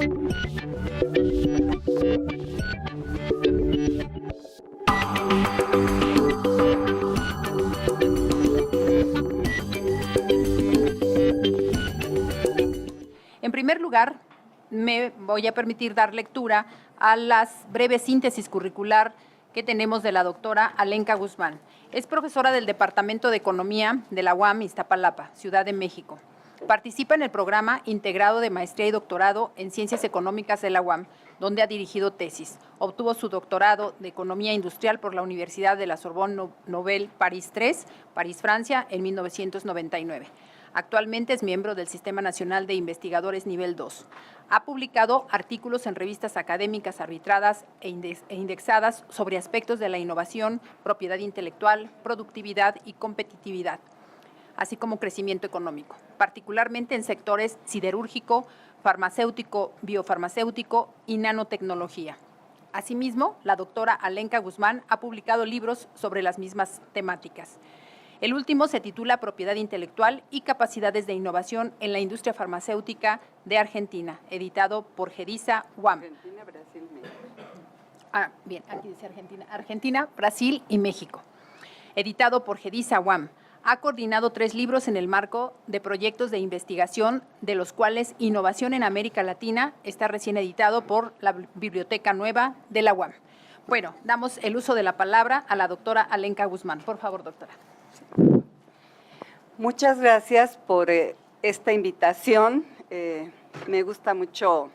En primer lugar, me voy a permitir dar lectura a las breves síntesis curricular que tenemos de la doctora Alenka Guzmán. Es profesora del Departamento de Economía de la UAM Iztapalapa, Ciudad de México. Participa en el programa integrado de maestría y doctorado en Ciencias Económicas de la UAM, donde ha dirigido tesis. Obtuvo su doctorado de Economía Industrial por la Universidad de la Sorbonne Nouvelle París III, París, Francia, en 1999. Actualmente es miembro del Sistema Nacional de Investigadores Nivel 2. Ha publicado artículos en revistas académicas arbitradas e indexadas sobre aspectos de la innovación, propiedad intelectual, productividad y competitividad, así como crecimiento económico, particularmente en sectores siderúrgico, farmacéutico, biofarmacéutico y nanotecnología. Asimismo, la doctora Alenka Guzmán ha publicado libros sobre las mismas temáticas. El último se titula Propiedad intelectual y capacidades de innovación en la industria farmacéutica de Argentina, editado por Gedisa UAM. Argentina, Brasil, México. Bien, aquí dice Argentina, Brasil y México. Editado por Gedisa UAM. Ha coordinado 3 libros en el marco de proyectos de investigación, de los cuales Innovación en América Latina está recién editado por la Biblioteca Nueva de la UAM. Bueno, damos el uso de la palabra a la doctora Alenka Guzmán. Por favor, doctora. Muchas gracias por esta invitación. Me gusta mucho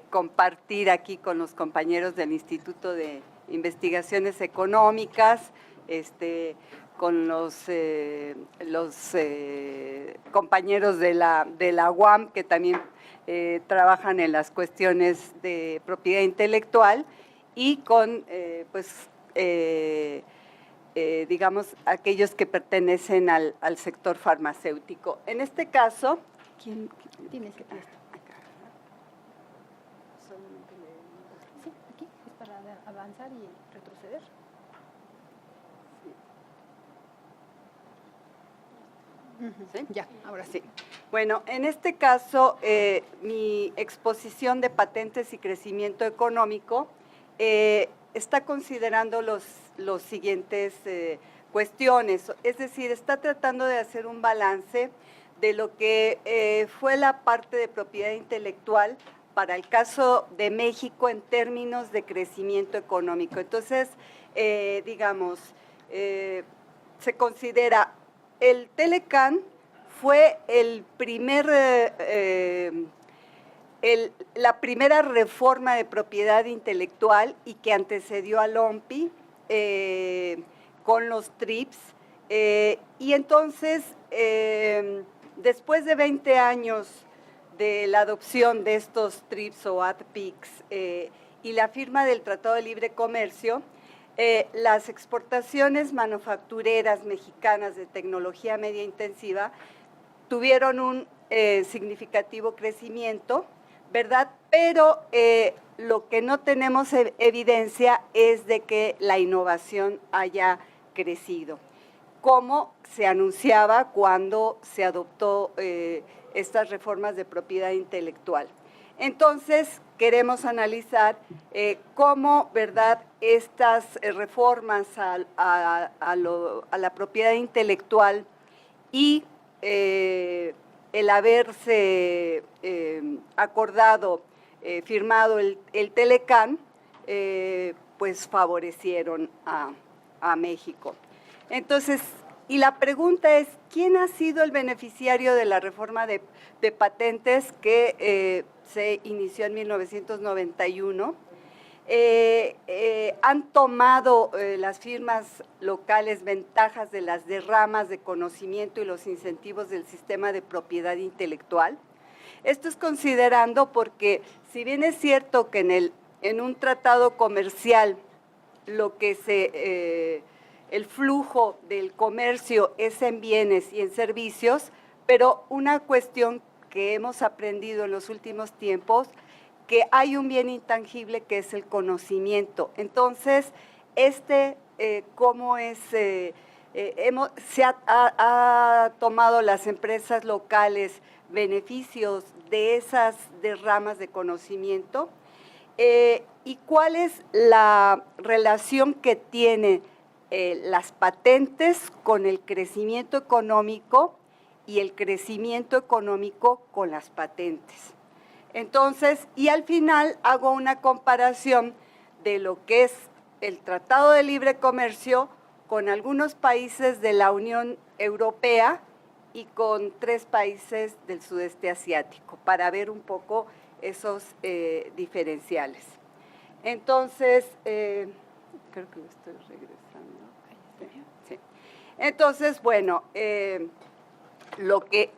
compartir aquí con los compañeros del Instituto de Investigaciones Económicas, con los compañeros de la UAM que también trabajan en las cuestiones de propiedad intelectual y con digamos, aquellos que pertenecen al sector farmacéutico. En este caso, ¿quién tienes que esto? Sí, aquí es para avanzar y retroceder. ¿Sí? Ya, ahora sí. Bueno, en este caso, mi exposición de patentes y crecimiento económico está considerando los siguientes cuestiones, es decir, está tratando de hacer un balance de lo que fue la parte de propiedad intelectual para el caso de México en términos de crecimiento económico. Entonces, digamos, se considera el Telecán fue la primera reforma de propiedad intelectual y que antecedió al OMPI con los TRIPS. Y entonces, después de 20 años de la adopción de estos TRIPS o ATPICS y la firma del Tratado de Libre Comercio, las exportaciones manufactureras mexicanas de tecnología media intensiva tuvieron un significativo crecimiento, ¿verdad? Pero lo que no tenemos evidencia es de que la innovación haya crecido, como se anunciaba cuando se adoptó estas reformas de propiedad intelectual. Entonces, queremos analizar cómo, ¿verdad?, estas reformas a la propiedad intelectual y el haberse acordado, firmado el Telecán, pues favorecieron a México. Entonces, y la pregunta es, ¿quién ha sido el beneficiario de la reforma de patentes que se inició en 1991? Han tomado las firmas locales ventajas de las derramas de conocimiento y los incentivos del sistema de propiedad intelectual. Esto es considerando porque, si bien es cierto que en un tratado comercial lo que el flujo del comercio es en bienes y en servicios, pero una cuestión que hemos aprendido en los últimos tiempos, que hay un bien intangible que es el conocimiento. Entonces, cómo es, ha tomado las empresas locales beneficios de esas ramas de conocimiento y cuál es la relación que tienen las patentes con el crecimiento económico y el crecimiento económico con las patentes. Entonces, y al final hago una comparación de lo que es el Tratado de Libre Comercio con algunos países de la Unión Europea y con 3 países del sudeste asiático, para ver un poco esos diferenciales. Entonces, creo que lo estoy regresando. Sí. Entonces, bueno, lo que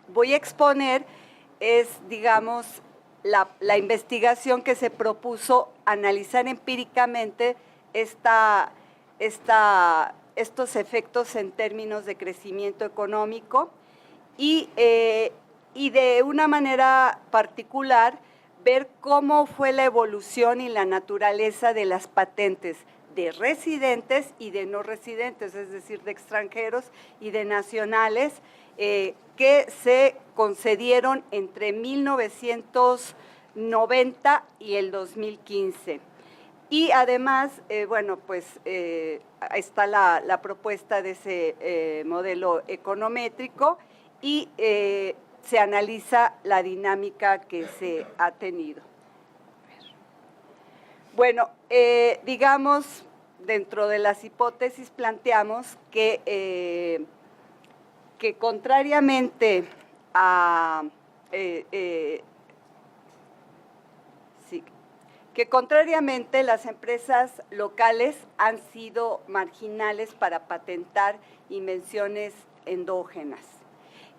voy a exponer es, digamos, la investigación que se propuso analizar empíricamente estos efectos en términos de crecimiento económico y de una manera particular ver cómo fue la evolución y la naturaleza de las patentes de residentes y de no residentes, es decir, de extranjeros y de nacionales, que se concedieron entre 1990 y el 2015. Y además, bueno, pues está la propuesta de ese modelo econométrico y se analiza la dinámica que se ha tenido. Bueno, digamos, dentro de las hipótesis planteamos que contrariamente a que contrariamente las empresas locales han sido marginales para patentar invenciones endógenas,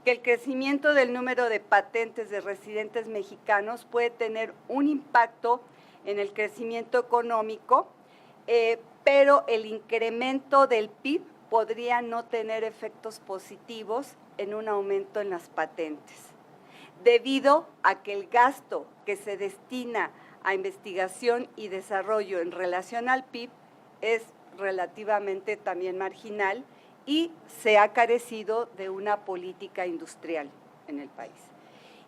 que el crecimiento del número de patentes de residentes mexicanos puede tener un impacto en el crecimiento económico, pero el incremento del PIB podría no tener efectos positivos en un aumento en las patentes, debido a que el gasto que se destina a investigación y desarrollo en relación al PIB es relativamente también marginal y se ha carecido de una política industrial en el país.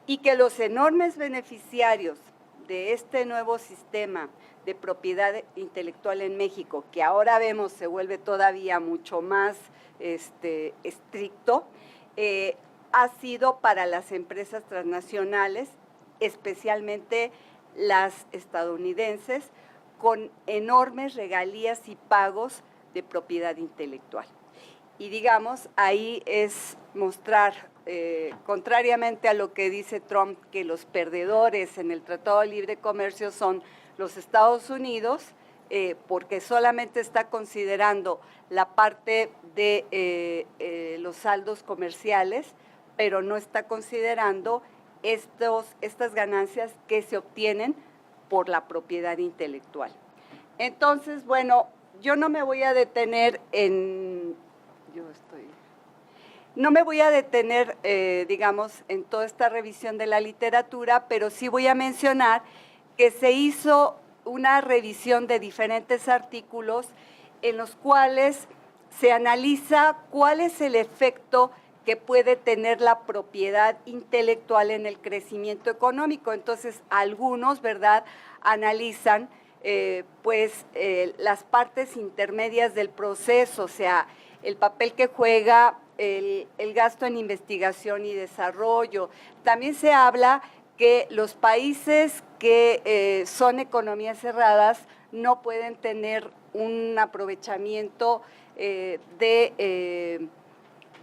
Y que los enormes beneficiarios de este nuevo sistema de propiedad intelectual en México, que ahora vemos se vuelve todavía mucho más estricto, ha sido para las empresas transnacionales, especialmente las estadounidenses, con enormes regalías y pagos de propiedad intelectual. Y digamos, ahí es mostrar, contrariamente a lo que dice Trump, que los perdedores en el Tratado de Libre Comercio son los Estados Unidos, porque solamente está considerando la parte de los saldos comerciales, pero no está considerando estas ganancias que se obtienen por la propiedad intelectual. Entonces, bueno, yo no me voy a detener digamos, en toda esta revisión de la literatura, pero sí voy a mencionar que se hizo una revisión de diferentes artículos en los cuales se analiza cuál es el efecto que puede tener la propiedad intelectual en el crecimiento económico. Entonces, algunos, ¿verdad?, analizan las partes intermedias del proceso, o sea, el papel que juega el gasto en investigación y desarrollo. También se habla que los países que son economías cerradas no pueden tener un aprovechamiento de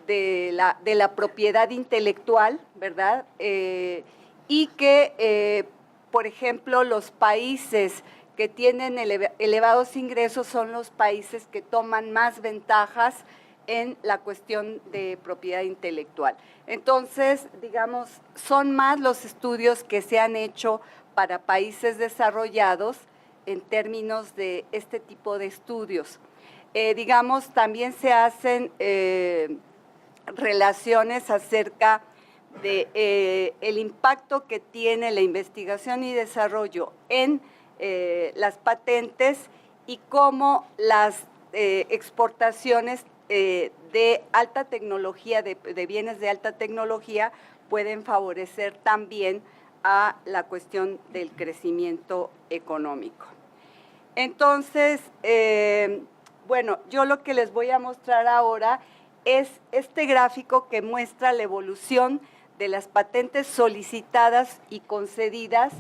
la propiedad intelectual, ¿verdad? Y que, por ejemplo, los países que tienen elevados ingresos son los países que toman más ventajas en la cuestión de propiedad intelectual. Entonces, digamos, son más los estudios que se han hecho para países desarrollados en términos de este tipo de estudios. Digamos, también se hacen relaciones acerca de el impacto que tiene la investigación y desarrollo en las patentes y cómo las exportaciones de alta tecnología, de bienes de alta tecnología, pueden favorecer también a la cuestión del crecimiento económico. Entonces, bueno, yo lo que les voy a mostrar ahora es este gráfico que muestra la evolución de las patentes solicitadas y concedidas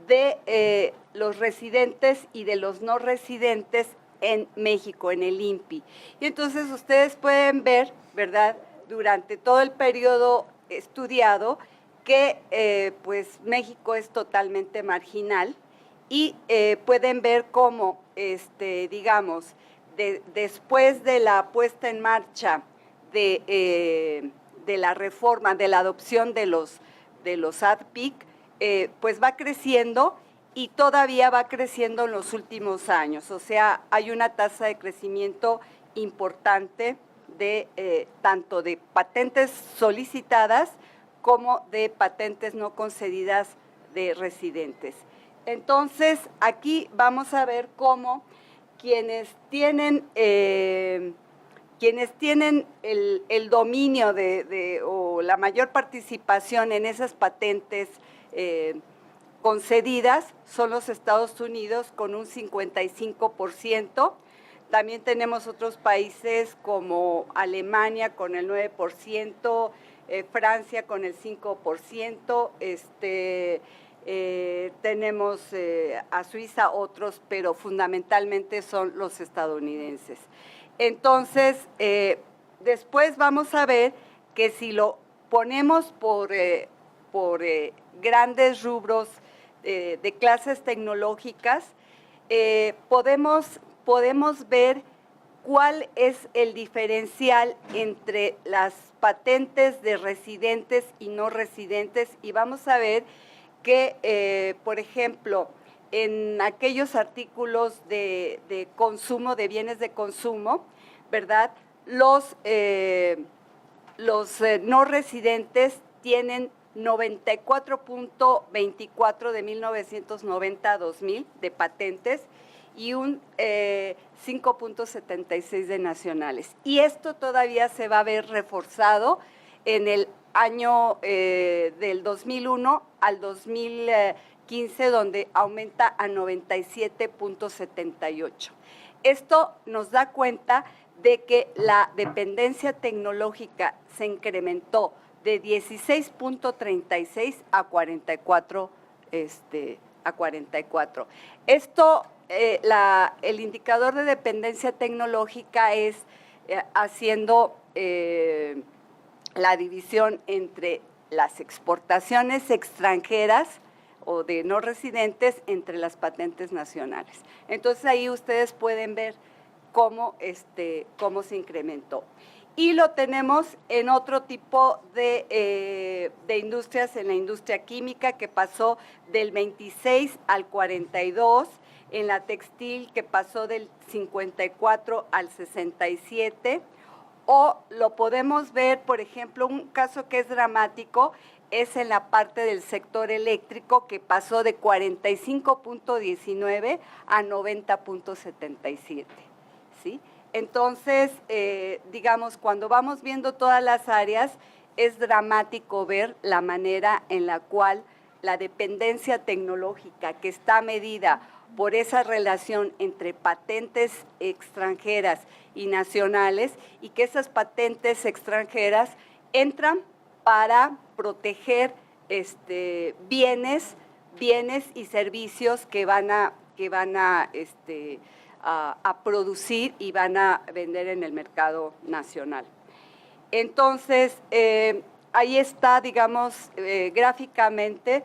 de los residentes y de los no residentes en México, en el INPI. Y entonces ustedes pueden ver, ¿verdad?, durante todo el periodo estudiado, que pues México es totalmente marginal y pueden ver cómo, digamos, después de la puesta en marcha de la reforma, de la adopción de los ADPIC, pues va creciendo y todavía va creciendo en los últimos años. O sea, hay una tasa de crecimiento importante de tanto de patentes solicitadas como de patentes no concedidas de residentes. Entonces, aquí vamos a ver cómo quienes tienen el dominio o la mayor participación en esas patentes concedidas son los Estados Unidos con un 55%. También tenemos otros países como Alemania con el 9%, Francia con el 5%, tenemos a Suiza otros, pero fundamentalmente son los estadounidenses. Entonces, después vamos a ver que si lo ponemos por grandes rubros de clases tecnológicas, podemos ver cuál es el diferencial entre las patentes de residentes y no residentes, y vamos a ver que, por ejemplo, en aquellos artículos de consumo, de bienes de consumo, ¿verdad?, los no residentes tienen 94.24 de 1990 a 2000 de patentes y un 5.76 de nacionales. Y esto todavía se va a ver reforzado en el año del 2001 al 2015, donde aumenta a 97.78. Esto nos da cuenta de que la dependencia tecnológica se incrementó de 16.36 a 44. Esto, el indicador de dependencia tecnológica es haciendo la división entre las exportaciones extranjeras o de no residentes entre las patentes nacionales. Entonces, ahí ustedes pueden ver cómo se incrementó. Y lo tenemos en otro tipo de industrias, en la industria química, que pasó del 26 al 42, en la textil, que pasó del 54 al 67, o lo podemos ver, por ejemplo, un caso que es dramático, es en la parte del sector eléctrico, que pasó de 45.19 a 90.77, ¿sí? Entonces, digamos, cuando vamos viendo todas las áreas, es dramático ver la manera en la cual la dependencia tecnológica, que está medida por esa relación entre patentes extranjeras y nacionales, y que esas patentes extranjeras entran para proteger bienes y servicios que van a producir y van a vender en el mercado nacional. Entonces, ahí está, digamos, gráficamente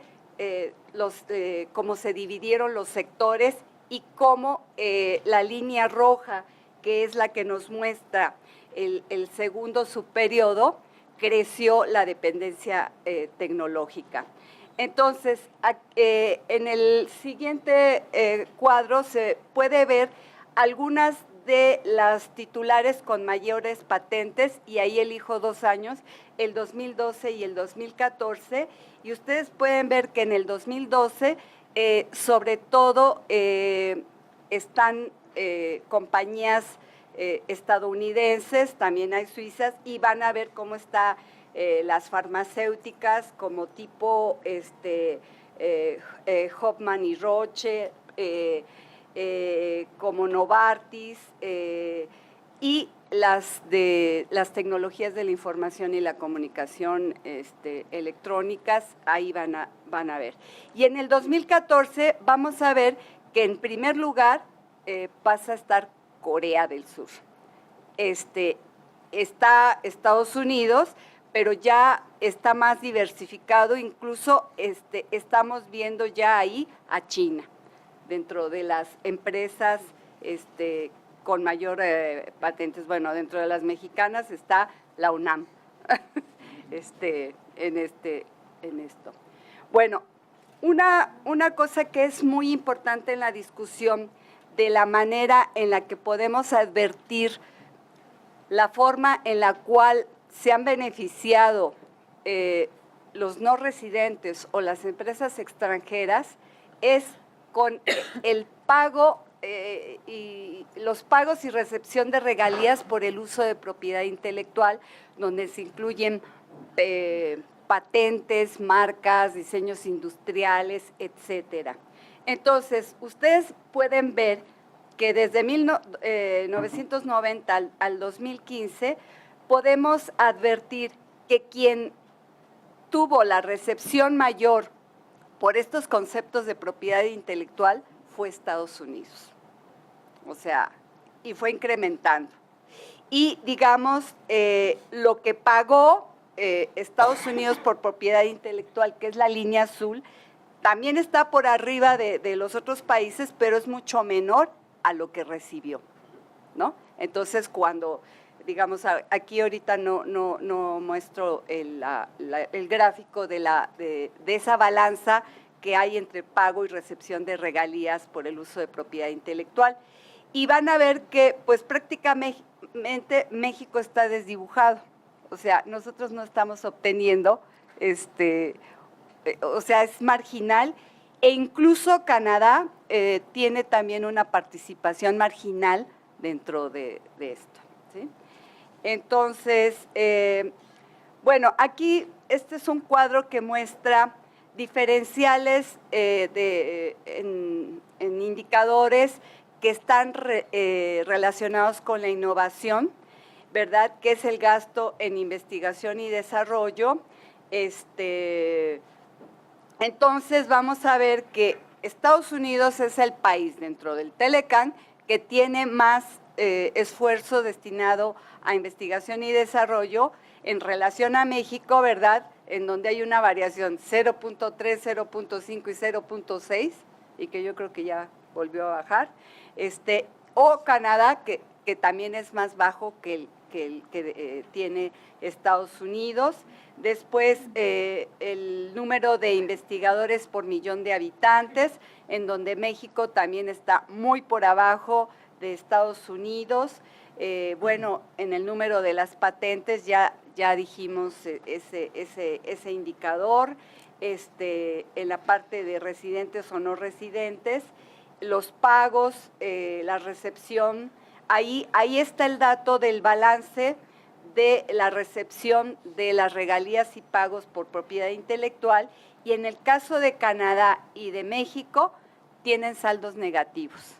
cómo se dividieron los sectores y cómo la línea roja, que es la que nos muestra el segundo subperiodo, creció la dependencia tecnológica. Entonces, en el siguiente cuadro se puede ver algunas de las titulares con mayores patentes, y ahí elijo 2 años, el 2012 y el 2014, y ustedes pueden ver que en el 2012, sobre todo, están compañías estadounidenses, también hay suizas, y van a ver cómo está las farmacéuticas como tipo Hoffman y Roche, como Novartis, y las tecnologías de la información y la comunicación electrónicas, ahí van a ver. Y en el 2014 vamos a ver que en primer lugar pasa a estar Corea del Sur. Está Estados Unidos, pero ya está más diversificado, incluso estamos viendo ya ahí a China, dentro de las empresas con mayor patentes. Bueno, dentro de las mexicanas está la UNAM en esto. Bueno, una cosa que es muy importante en la discusión de la manera en la que podemos advertir la forma en la cual se han beneficiado los no residentes o las empresas extranjeras es con el pago y los pagos y recepción de regalías por el uso de propiedad intelectual, donde se incluyen patentes, marcas, diseños industriales, etcétera. Entonces, ustedes pueden ver que desde 1990 al 2015 podemos advertir que quien tuvo la recepción mayor por estos conceptos de propiedad intelectual fue Estados Unidos. O sea, y fue incrementando. Y digamos, lo que pagó Estados Unidos por propiedad intelectual, que es la línea azul, también está por arriba de los otros países, pero es mucho menor a lo que recibió, ¿no? Entonces, cuando, digamos, aquí ahorita no muestro el gráfico de esa balanza que hay entre pago y recepción de regalías por el uso de propiedad intelectual. Y van a ver que, pues, prácticamente México está desdibujado. O sea, nosotros no estamos obteniendo, o sea, es marginal, e incluso Canadá tiene también una participación marginal dentro de esto, ¿sí? Entonces, bueno, aquí este es un cuadro que muestra diferenciales en indicadores que están relacionados con la innovación, ¿verdad? Que es el gasto en investigación y desarrollo. Entonces, vamos a ver que Estados Unidos es el país dentro del Telecan que tiene más esfuerzo destinado a investigación y desarrollo en relación a México, ¿verdad?, en donde hay una variación 0.3, 0.5 y 0.6, y que yo creo que ya volvió a bajar, o Canadá, que también es más bajo que el que tiene Estados Unidos. Después, el número de investigadores por millón de habitantes, en donde México también está muy por abajo de Estados Unidos. Bueno, en el número de las patentes ya dijimos ese indicador. En la parte de residentes o no residentes, los pagos, la recepción, ahí está el dato del balance de la recepción de las regalías y pagos por propiedad intelectual, y en el caso de Canadá y de México tienen saldos negativos.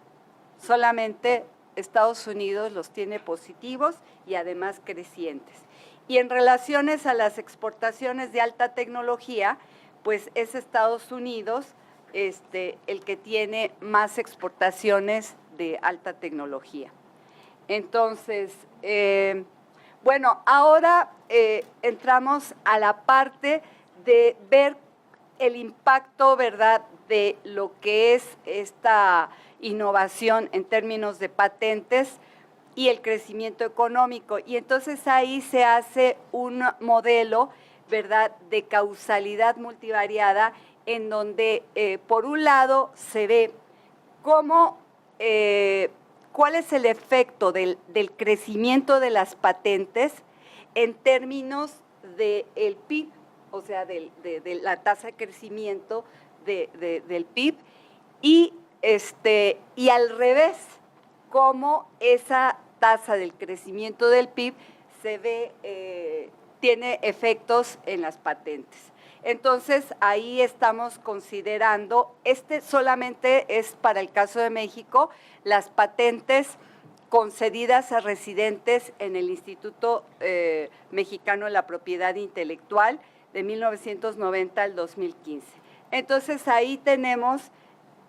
Solamente Estados Unidos los tiene positivos y además crecientes. Y en relaciones a las exportaciones de alta tecnología, pues es Estados Unidos el que tiene más exportaciones de alta tecnología. Entonces, bueno, ahora entramos a la parte de ver el impacto, ¿verdad?, de lo que es esta innovación en términos de patentes y el crecimiento económico. Y entonces ahí se hace un modelo, ¿verdad?, de causalidad multivariada, en donde, por un lado, se ve cómo, cuál es el efecto del crecimiento de las patentes en términos del PIB, o sea, de la tasa de crecimiento del PIB, y al revés, cómo esa tasa del crecimiento del PIB se ve, tiene efectos en las patentes. Entonces, ahí estamos considerando, solamente es para el caso de México, las patentes concedidas a residentes en el Instituto Mexicano de la Propiedad Intelectual de 1990 al 2015. Entonces, ahí tenemos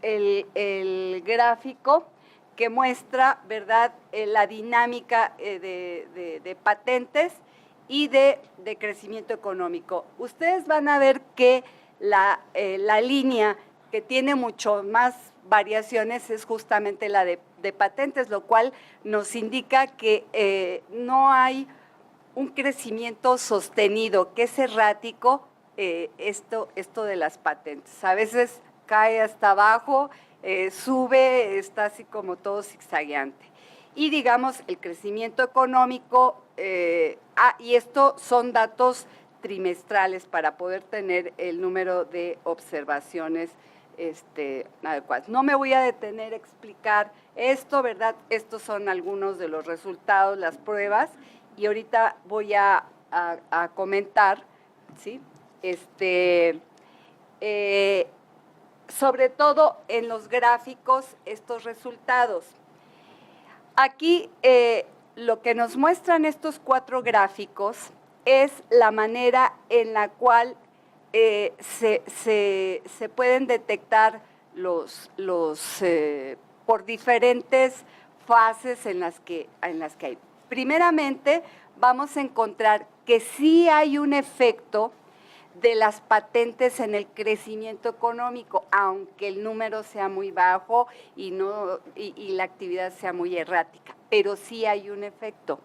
el gráfico que muestra, ¿verdad?, la dinámica de patentes y de crecimiento económico. Ustedes van a ver que la línea que tiene mucho más variaciones es justamente la de patentes, lo cual nos indica que no hay un crecimiento sostenido, que es errático esto de las patentes. A veces cae hasta abajo, sube, está así como todo zigzagueante. Y digamos, el crecimiento económico, y esto son datos trimestrales para poder tener el número de observaciones adecuadas. No me voy a detener a explicar esto, ¿verdad? Estos son algunos de los resultados, las pruebas, y ahorita voy a comentar, ¿sí? Sobre todo en los gráficos, estos resultados. Aquí lo que nos muestran estos 4 gráficos es la manera en la cual se pueden detectar por diferentes fases en las que hay. Primeramente, vamos a encontrar que sí hay un efecto de las patentes en el crecimiento económico, aunque el número sea muy bajo y la actividad sea muy errática, pero sí hay un efecto.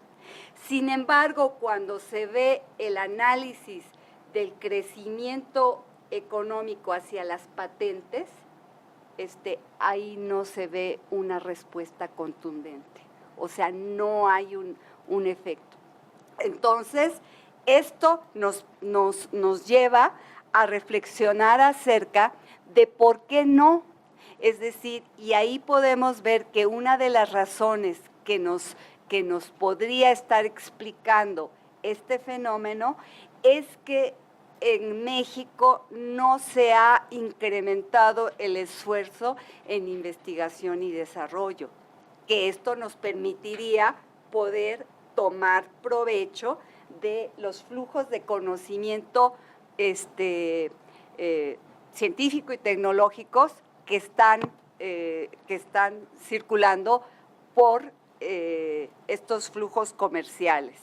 Sin embargo, cuando se ve el análisis del crecimiento económico hacia las patentes, ahí no se ve una respuesta contundente, o sea, no hay un efecto. Entonces, esto nos lleva a reflexionar acerca de por qué no. Es decir, y ahí podemos ver que una de las razones que nos podría estar explicando este fenómeno es que en México no se ha incrementado el esfuerzo en investigación y desarrollo, que esto nos permitiría poder tomar provecho de los flujos de conocimiento científico y tecnológicos que están circulando por estos flujos comerciales.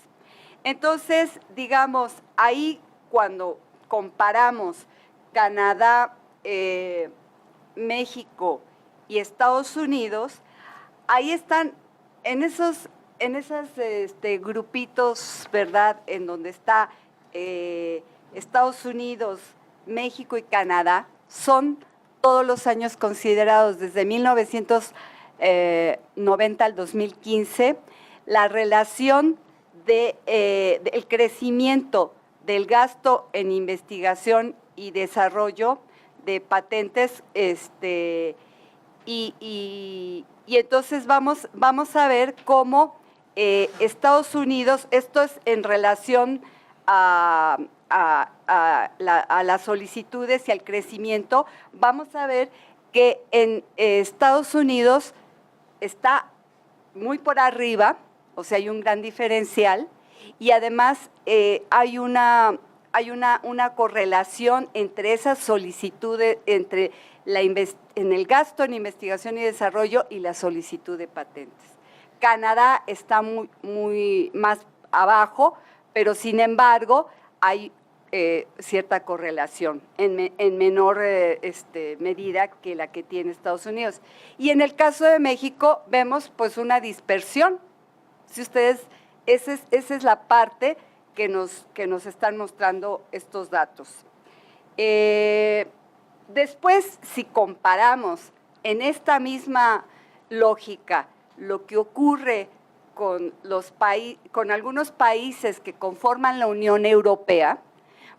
Entonces, digamos, ahí cuando comparamos Canadá, México y Estados Unidos, ahí están en esos grupitos, ¿verdad?, en donde está Estados Unidos, México y Canadá, son todos los años considerados desde 1990 al 2015, la relación del crecimiento del gasto en investigación y desarrollo de patentes, y entonces vamos a ver cómo Estados Unidos, esto es en relación a las solicitudes y al crecimiento, vamos a ver que en Estados Unidos está muy por arriba, o sea, hay un gran diferencial, y además hay una correlación entre esas solicitudes, entre en el gasto en investigación y desarrollo y la solicitud de patentes. Canadá está muy más abajo, pero sin embargo hay cierta correlación en menor medida que la que tiene Estados Unidos. Y en el caso de México vemos pues una dispersión. Si ustedes, esa es la parte que nos están mostrando estos datos. Después, si comparamos en esta misma lógica lo que ocurre con algunos países que conforman la Unión Europea,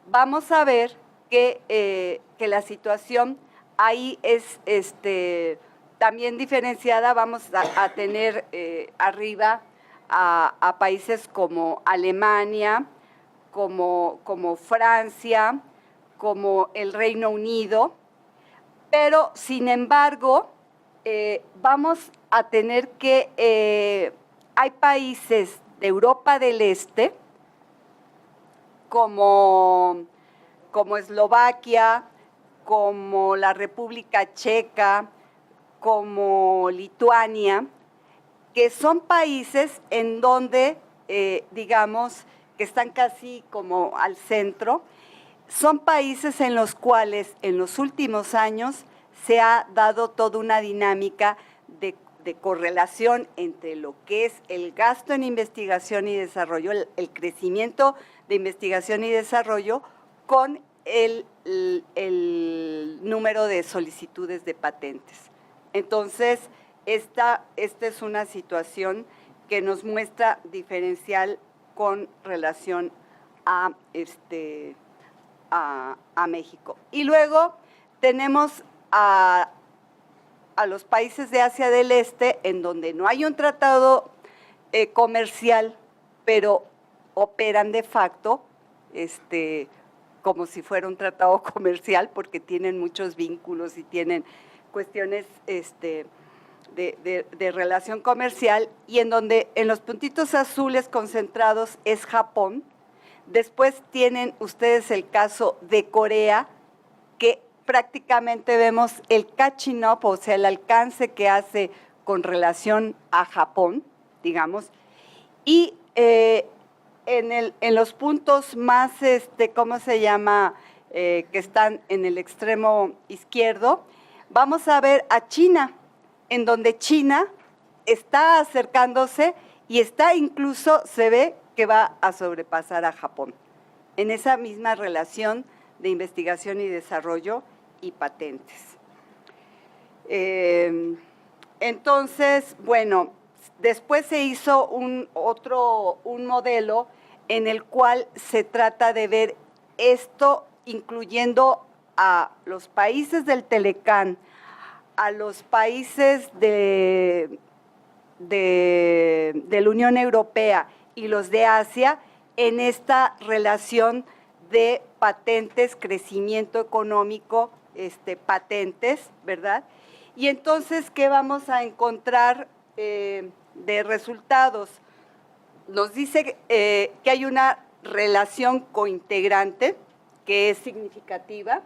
vamos a ver que la situación ahí es también diferenciada. Vamos a tener arriba a países como Alemania, como Francia, como el Reino Unido, pero sin embargo vamos a tener que, hay países de Europa del Este, como Eslovaquia, como la República Checa, como Lituania, que son países en donde, digamos, que están casi como al centro, son países en los cuales en los últimos años se ha dado toda una dinámica de correlación entre lo que es el gasto en investigación y desarrollo, el crecimiento de investigación y desarrollo con el número de solicitudes de patentes. Entonces, esta es una situación que nos muestra diferencial con relación a México. Y luego tenemos a los países de Asia del Este, en donde no hay un tratado comercial, pero operan de facto como si fuera un tratado comercial, porque tienen muchos vínculos y tienen cuestiones de relación comercial, y en donde en los puntitos azules concentrados es Japón. Después tienen ustedes el caso de Corea, que prácticamente vemos el catching up, o sea, el alcance que hace con relación a Japón, digamos, y en los puntos más, ¿cómo se llama?, que están en el extremo izquierdo, vamos a ver a China, en donde China está acercándose y está incluso, se ve que va a sobrepasar a Japón, en esa misma relación de investigación y desarrollo y patentes. Entonces, bueno, después se hizo un modelo en el cual se trata de ver esto, incluyendo a los países del Telecán, a los países de la Unión Europea y los de Asia, en esta relación de patentes, crecimiento económico, patentes, ¿verdad? Y entonces, ¿qué vamos a encontrar de resultados? Nos dice que hay una relación cointegrante que es significativa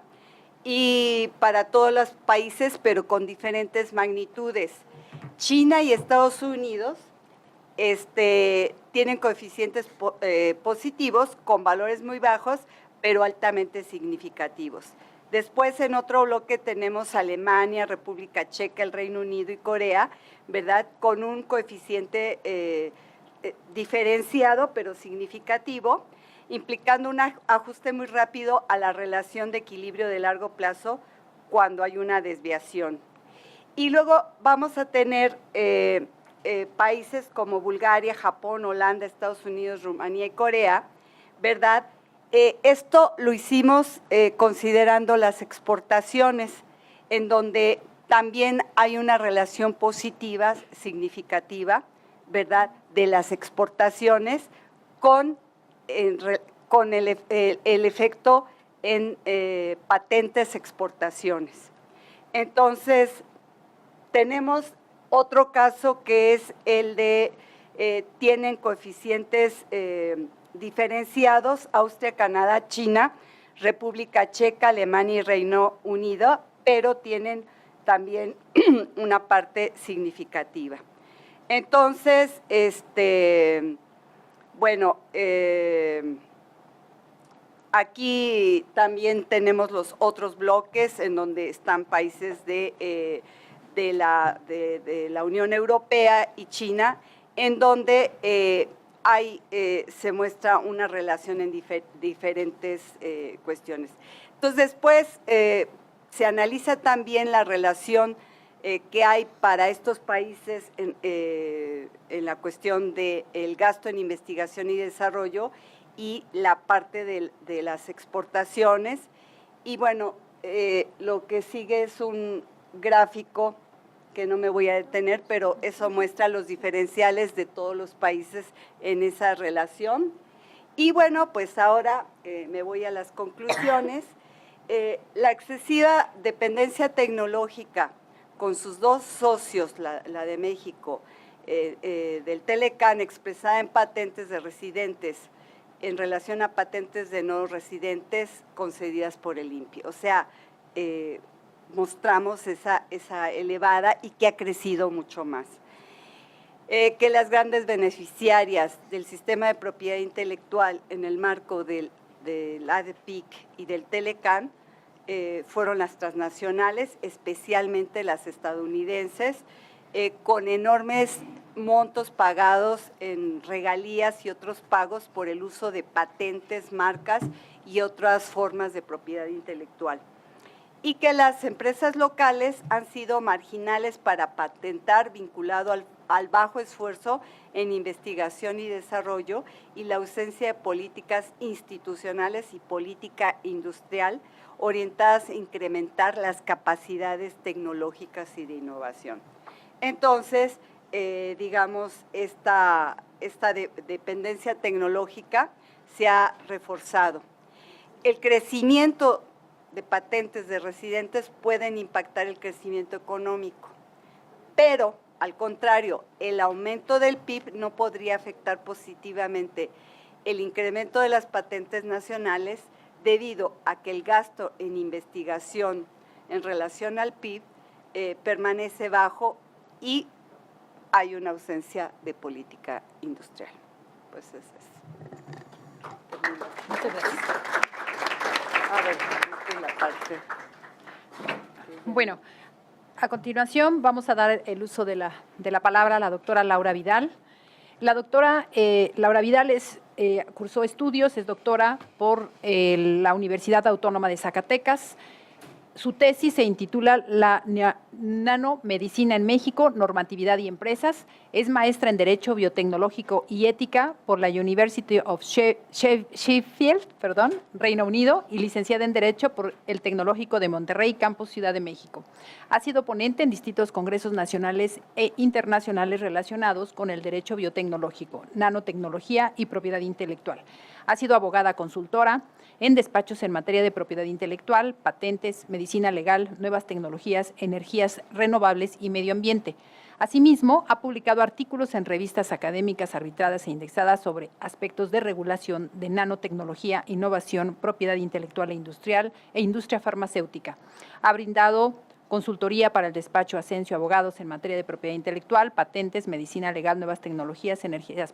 y para todos los países, pero con diferentes magnitudes. China y Estados Unidos tienen coeficientes positivos con valores muy bajos, pero altamente significativos. Después, en otro bloque tenemos Alemania, República Checa, el Reino Unido y Corea, ¿verdad?, con un coeficiente diferenciado, pero significativo, implicando un ajuste muy rápido a la relación de equilibrio de largo plazo cuando hay una desviación. Y luego vamos a tener países como Bulgaria, Japón, Holanda, Estados Unidos, Rumanía y Corea, ¿verdad? Esto lo hicimos considerando las exportaciones, en donde también hay una relación positiva, significativa, ¿verdad?, de las exportaciones con el efecto en patentes exportaciones. Entonces, tenemos otro caso que es el de, tienen coeficientes diferenciados, Austria, Canadá, China, República Checa, Alemania y Reino Unido, pero tienen también una parte significativa. Entonces, bueno, aquí también tenemos los otros bloques en donde están países de la Unión Europea y China, en donde se muestra una relación en diferentes cuestiones. Entonces, después se analiza también la relación que hay para estos países en la cuestión del gasto en investigación y desarrollo y la parte de las exportaciones. Y bueno, lo que sigue es un gráfico que no me voy a detener, pero eso muestra los diferenciales de todos los países en esa relación. Y bueno, pues ahora me voy a las conclusiones. La excesiva dependencia tecnológica con sus dos socios, la de México, del Telecán, expresada en patentes de residentes en relación a patentes de no residentes concedidas por el INPI. O sea, mostramos esa elevada y que ha crecido mucho más. Que las grandes beneficiarias del sistema de propiedad intelectual en el marco del ADPIC y del Telecán fueron las transnacionales, especialmente las estadounidenses, con enormes montos pagados en regalías y otros pagos por el uso de patentes, marcas y otras formas de propiedad intelectual. Y que las empresas locales han sido marginales para patentar, vinculado al bajo esfuerzo en investigación y desarrollo y la ausencia de políticas institucionales y política industrial orientadas a incrementar las capacidades tecnológicas y de innovación. Entonces, digamos, esta dependencia tecnológica se ha reforzado. El crecimiento de patentes de residentes pueden impactar el crecimiento económico, pero al contrario, el aumento del PIB no podría afectar positivamente el incremento de las patentes nacionales debido a que el gasto en investigación en relación al PIB permanece bajo y hay una ausencia de política industrial. Pues eso es. Muchas gracias. A ver, la parte. Bueno, a continuación vamos a dar el uso de la palabra a la doctora Laura Vidal. La doctora Laura Vidal cursó estudios, es doctora por la Universidad Autónoma de Zacatecas. Su tesis se intitula La nanomedicina en México, normatividad y empresas. Es maestra en Derecho Biotecnológico y Ética por la University of Sheffield, Reino Unido, y licenciada en Derecho por el Tecnológico de Monterrey, Campus Ciudad de México. Ha sido ponente en distintos congresos nacionales e internacionales relacionados con el derecho biotecnológico, nanotecnología y propiedad intelectual. Ha sido abogada consultora en despachos en materia de propiedad intelectual, patentes, medicina legal, nuevas tecnologías, energías renovables y medio ambiente. Asimismo, ha publicado artículos en revistas académicas arbitradas e indexadas sobre aspectos de regulación de nanotecnología, innovación, propiedad intelectual e industria farmacéutica. Ha brindado consultoría para el despacho Asensio Abogados en materia de propiedad intelectual, patentes, medicina legal, nuevas tecnologías, energías,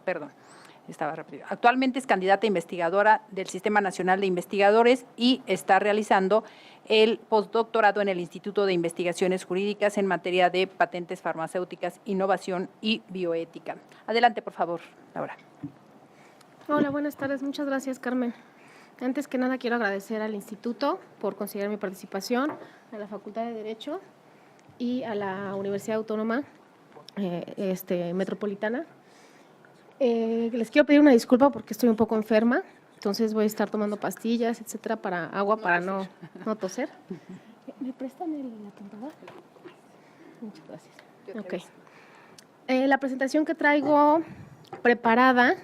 Actualmente es candidata investigadora del Sistema Nacional de Investigadores y está realizando el postdoctorado en el Instituto de Investigaciones Jurídicas en materia de patentes farmacéuticas, innovación y bioética. Adelante, por favor, Laura. Hola, buenas tardes. Muchas gracias, Carmen. Antes que nada, quiero agradecer al Instituto por considerar mi participación, a la Facultad de Derecho y a la Universidad Autónoma Metropolitana. Les quiero pedir una disculpa porque estoy un poco enferma, entonces voy a estar tomando pastillas, etcétera, para no toser. ¿Me prestan la apuntador? Muchas gracias. Okay. La presentación que traigo preparada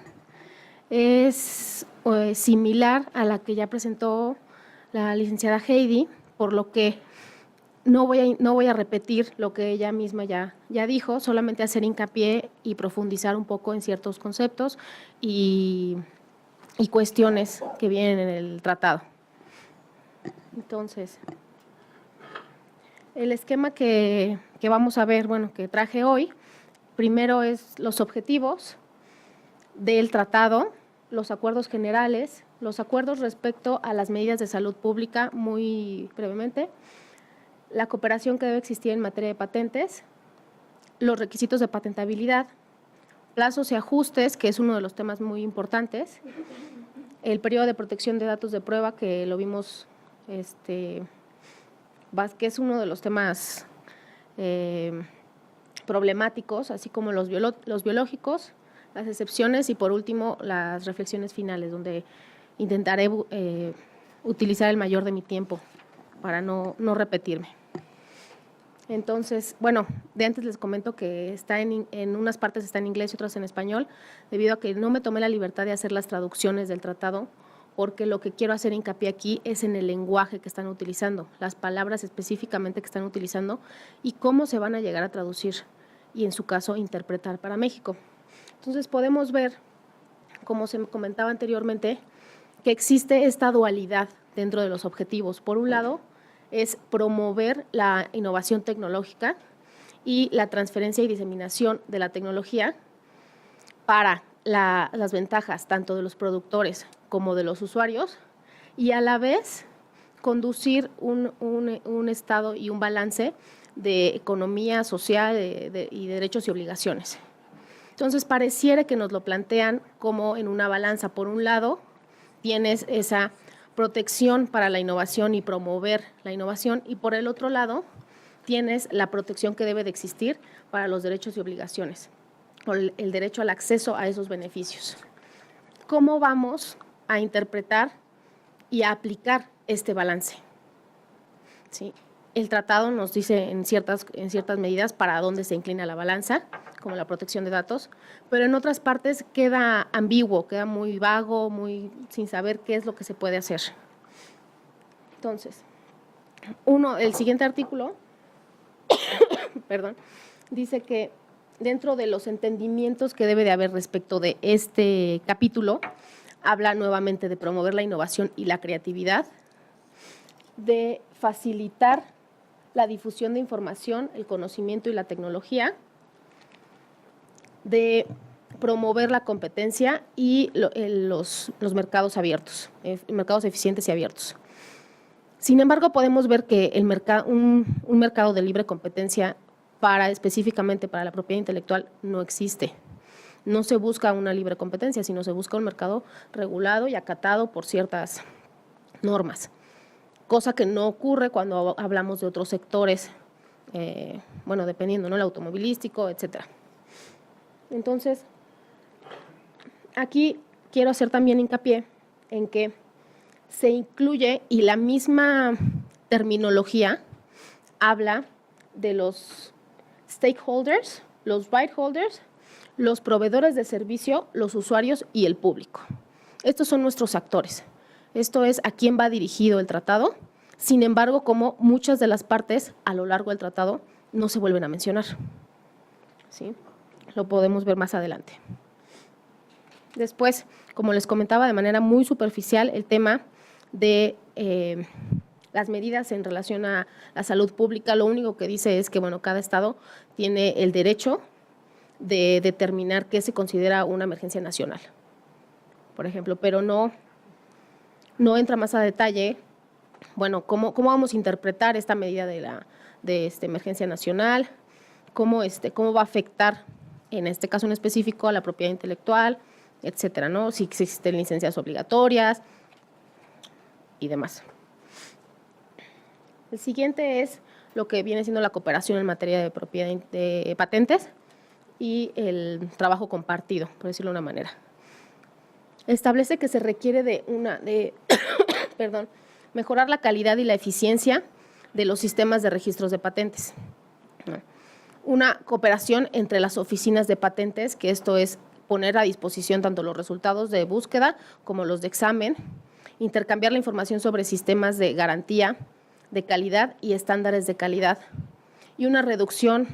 es similar a la que ya presentó la licenciada Heidi, por lo que no voy a repetir lo que ella misma ya dijo, solamente hacer hincapié y profundizar un poco en ciertos conceptos y cuestiones que vienen en el tratado. Entonces, el esquema que vamos a ver, que traje hoy, primero es los objetivos del tratado, los acuerdos generales, los acuerdos respecto a las medidas de salud pública, muy brevemente, la cooperación que debe existir en materia de patentes, los requisitos de patentabilidad, plazos y ajustes, que es uno de los temas muy importantes, el periodo de protección de datos de prueba, que lo vimos, que es uno de los temas problemáticos, así como los biológicos, las excepciones y, por último, las reflexiones finales, donde intentaré utilizar el mayor de mi tiempo para no repetirme. Entonces, bueno, de antes les comento que está en unas partes está en inglés y otras en español, debido a que no me tomé la libertad de hacer las traducciones del tratado, porque lo que quiero hacer hincapié aquí es en el lenguaje que están utilizando, las palabras específicamente que están utilizando y cómo se van a llegar a traducir y, en su caso, interpretar para México. Entonces, podemos ver, como se comentaba anteriormente, que existe esta dualidad dentro de los objetivos. Por un lado, es promover la innovación tecnológica y la transferencia y diseminación de la tecnología para las ventajas tanto de los productores como de los usuarios, y a la vez conducir un estado y un balance de economía social y derechos y obligaciones. Entonces, pareciera que nos lo plantean como en una balanza. Por un lado, tienes esa protección para la innovación y promover la innovación, y por el otro lado, tienes la protección que debe de existir para los derechos y obligaciones, o el derecho al acceso a esos beneficios. ¿Cómo vamos a interpretar y a aplicar este balance? ¿Sí? El tratado nos dice en ciertas medidas para dónde se inclina la balanza, como la protección de datos, pero en otras partes queda ambiguo, queda muy vago, muy sin saber qué es lo que se puede hacer. Entonces, el siguiente artículo perdón, dice que dentro de los entendimientos que debe de haber respecto de este capítulo, habla nuevamente de promover la innovación y la creatividad, de facilitar la difusión de información, el conocimiento y la tecnología, de promover la competencia y los mercados abiertos, mercados eficientes y abiertos. Sin embargo, podemos ver que un mercado de libre competencia específicamente para la propiedad intelectual no existe. No se busca una libre competencia, sino se busca un mercado regulado y acatado por ciertas normas, cosa que no ocurre cuando hablamos de otros sectores, bueno, dependiendo, ¿no? El automovilístico, etcétera. Entonces, aquí quiero hacer también hincapié en que se incluye, y la misma terminología habla de los stakeholders, los right holders, los proveedores de servicio, los usuarios y el público. Estos son nuestros actores. Esto es a quién va dirigido el tratado. Sin embargo, como muchas de las partes a lo largo del tratado no se vuelven a mencionar. ¿Sí? Lo podemos ver más adelante. Después, como les comentaba de manera muy superficial, el tema de las medidas en relación a la salud pública, lo único que dice es que, bueno, cada estado tiene el derecho de determinar qué se considera una emergencia nacional, por ejemplo, pero no entra más a detalle, bueno, cómo vamos a interpretar esta medida de emergencia nacional, cómo va a afectar, en este caso en específico, a la propiedad intelectual, etcétera, ¿no? Si existen licencias obligatorias y demás. El siguiente es lo que viene siendo la cooperación en materia de propiedad de patentes y el trabajo compartido, por decirlo de una manera. Establece que se requiere mejorar la calidad y la eficiencia de los sistemas de registros de patentes. Una cooperación entre las oficinas de patentes, que esto es poner a disposición tanto los resultados de búsqueda como los de examen, intercambiar la información sobre sistemas de garantía, de calidad y estándares de calidad, y una reducción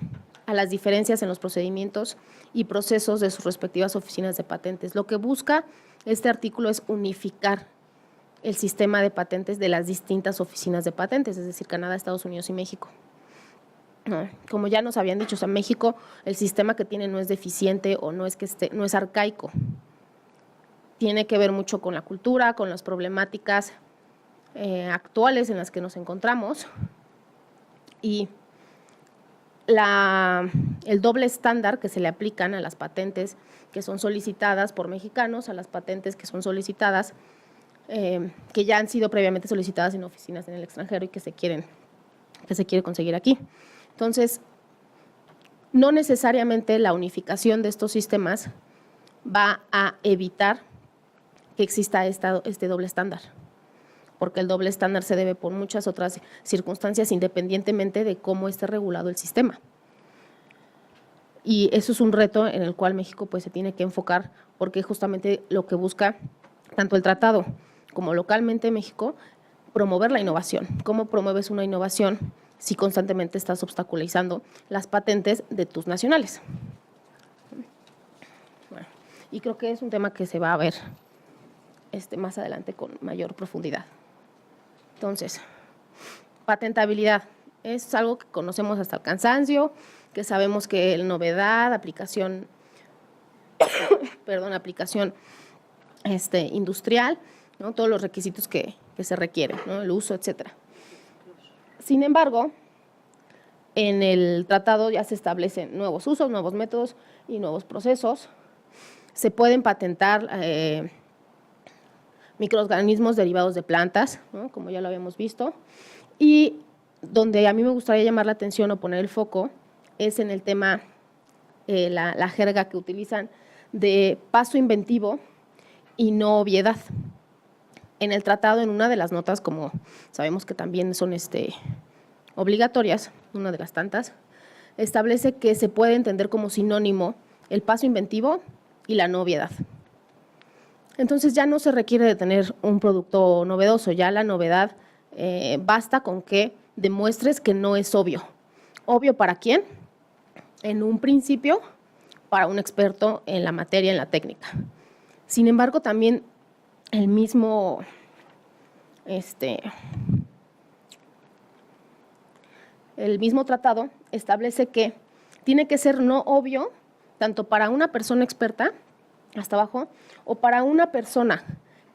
a las diferencias en los procedimientos y procesos de sus respectivas oficinas de patentes. Lo que busca este artículo es unificar el sistema de patentes de las distintas oficinas de patentes, es decir, Canadá, Estados Unidos y México. Como ya nos habían dicho, o sea, México, el sistema que tiene no es deficiente o no es arcaico. Tiene que ver mucho con la cultura, con las problemáticas actuales en las que nos encontramos, y el doble estándar que se le aplican a las patentes que son solicitadas por mexicanos, a las patentes que son solicitadas, que ya han sido previamente solicitadas en oficinas en el extranjero y que se quiere conseguir aquí. Entonces, no necesariamente la unificación de estos sistemas va a evitar que exista este doble estándar. porque el doble estándar se debe por muchas otras circunstancias independientemente de cómo esté regulado el sistema. Y eso es un reto en el cual México pues se tiene que enfocar, porque justamente lo que busca tanto el tratado como localmente México, promover la innovación. ¿Cómo promueves una innovación si constantemente estás obstaculizando las patentes de tus nacionales? Bueno, y creo que es un tema que se va a ver más adelante con mayor profundidad. Entonces, patentabilidad es algo que conocemos hasta el cansancio, que sabemos que la novedad, aplicación, aplicación industrial, ¿no? Todos los requisitos que se requieren, ¿no? El uso, etcétera. Sin embargo, en el tratado ya se establecen nuevos usos, nuevos métodos y nuevos procesos. Se pueden patentar microorganismos derivados de plantas, ¿no? Como ya lo habíamos visto. Y donde a mí me gustaría llamar la atención o poner el foco es en el tema, la jerga que utilizan de paso inventivo y no obviedad. En el tratado, en una de las notas, como sabemos que también son obligatorias, una de las tantas, establece que se puede entender como sinónimo el paso inventivo y la no obviedad. Entonces ya no se requiere de tener un producto novedoso, ya la novedad basta con que demuestres que no es obvio. ¿Obvio para quién? En un principio, para un experto en la materia, en la técnica. Sin embargo, también el mismo tratado establece que tiene que ser no obvio tanto para una persona experta, hasta abajo, o para una persona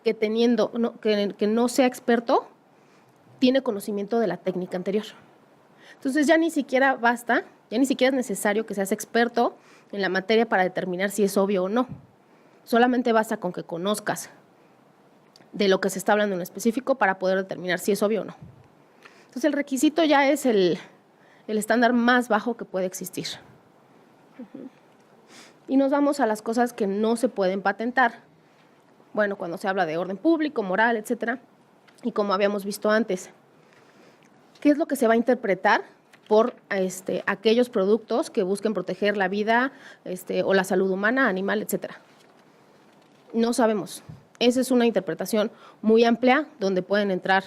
que que no sea experto, tiene conocimiento de la técnica anterior. Entonces ya ni siquiera basta, ya ni siquiera es necesario que seas experto en la materia para determinar si es obvio o no. Solamente basta con que conozcas de lo que se está hablando en específico para poder determinar si es obvio o no. Entonces el requisito ya es el estándar más bajo que puede existir. Y nos vamos a las cosas que no se pueden patentar. Bueno, cuando se habla de orden público, moral, etcétera, y como habíamos visto antes, ¿qué es lo que se va a interpretar por aquellos productos que busquen proteger la vida o la salud humana, animal, etcétera? No sabemos. Esa es una interpretación muy amplia donde pueden entrar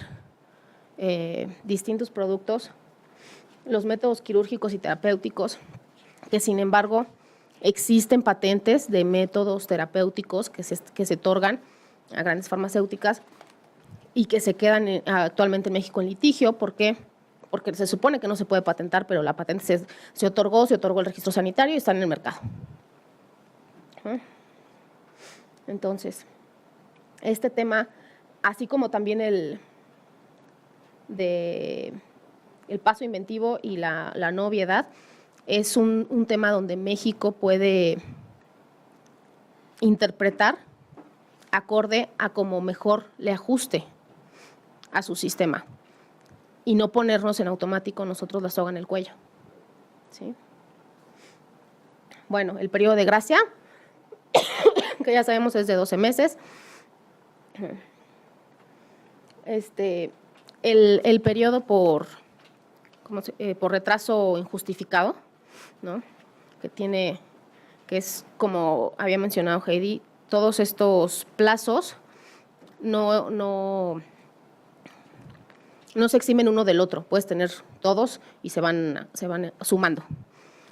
distintos productos, los métodos quirúrgicos y terapéuticos, que sin embargo existen patentes de métodos terapéuticos que se otorgan a grandes farmacéuticas y que se quedan actualmente en México en litigio. ¿Por qué? Porque se supone que no se puede patentar, pero la patente se otorgó el registro sanitario y está en el mercado. Entonces, este tema, así como también el paso inventivo y la no obviedad, es un tema donde México puede interpretar acorde a cómo mejor le ajuste a su sistema y no ponernos en automático nosotros la soga en el cuello. ¿Sí? Bueno, el periodo de gracia, que ya sabemos es de 12 meses. El periodo por retraso injustificado, ¿no? que es como había mencionado Heidi, todos estos plazos no se eximen uno del otro, puedes tener todos y se van sumando.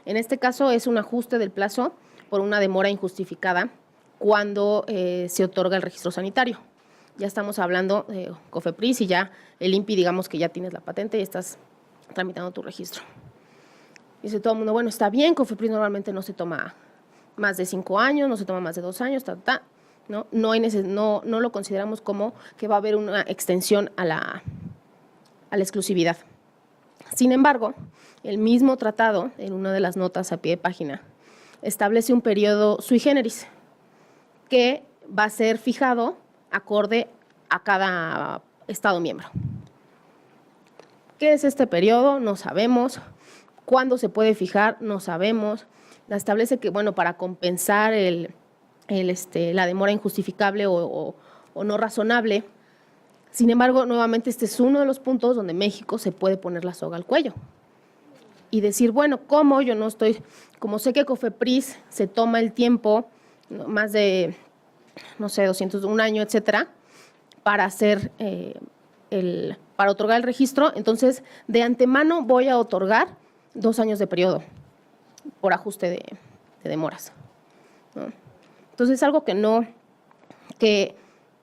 En este caso es un ajuste del plazo por una demora injustificada cuando se otorga el registro sanitario. Ya estamos hablando de COFEPRIS y ya el INPI, digamos que ya tienes la patente y estás tramitando tu registro. Dice todo el mundo, bueno, está bien, COFEPRIS normalmente no se toma más de 5 años, no se toma más de 2 años, ¿no? No lo consideramos como que va a haber una extensión a la exclusividad. Sin embargo, el mismo tratado, en una de las notas a pie de página, establece un periodo sui generis que va a ser fijado acorde a cada Estado miembro. ¿Qué es este periodo? No sabemos. ¿Cuándo se puede fijar? No sabemos. La establece que, bueno, para compensar la demora injustificable o no razonable, Sin embargo, nuevamente este es uno de los puntos donde México se puede poner la soga al cuello y decir, bueno, ¿cómo? Yo no estoy, como sé que COFEPRIS se toma el tiempo, más de, no sé, 201 año, etcétera, para hacer para otorgar el registro, entonces de antemano voy a otorgar 2 años de periodo por ajuste de demoras, ¿no? Entonces, algo que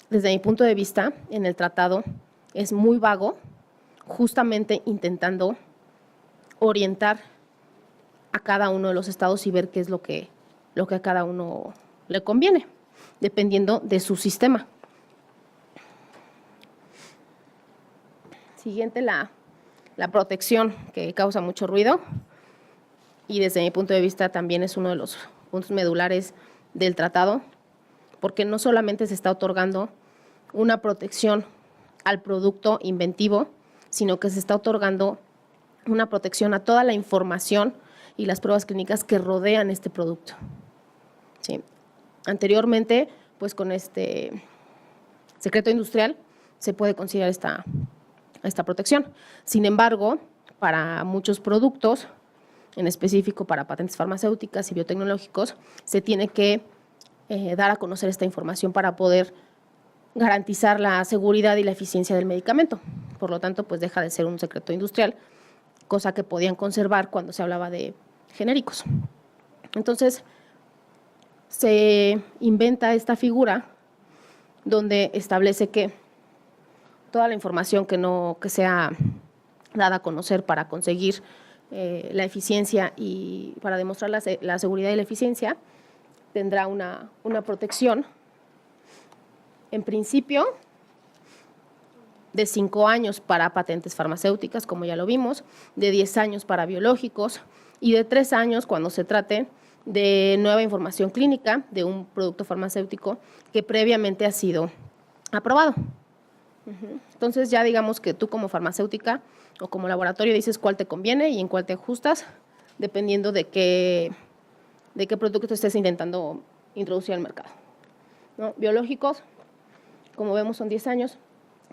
desde mi punto de vista en el tratado es muy vago, justamente intentando orientar a cada uno de los estados y ver qué es lo que a cada uno le conviene, dependiendo de su sistema. Siguiente, la protección, que causa mucho ruido y desde mi punto de vista también es uno de los puntos medulares del tratado, porque no solamente se está otorgando una protección al producto inventivo, sino que se está otorgando una protección a toda la información y las pruebas clínicas que rodean este producto. ¿Sí? Anteriormente, pues con este secreto industrial se puede considerar esta protección. Sin embargo, para muchos productos, en específico para patentes farmacéuticas y biotecnológicos, se tiene que dar a conocer esta información para poder garantizar la seguridad y la eficiencia del medicamento. Por lo tanto, pues deja de ser un secreto industrial, cosa que podían conservar cuando se hablaba de genéricos. Entonces, se inventa esta figura donde establece que toda la información que sea dada a conocer para conseguir la eficiencia y para demostrar la seguridad y la eficiencia tendrá una protección, en principio, de 5 años para patentes farmacéuticas, como ya lo vimos, de 10 años para biológicos y de 3 años cuando se trate de nueva información clínica de un producto farmacéutico que previamente ha sido aprobado. Entonces, ya digamos que tú como farmacéutica o como laboratorio dices cuál te conviene y en cuál te ajustas, dependiendo de qué producto estés intentando introducir al mercado, ¿no? Biológicos, como vemos, son 10 años.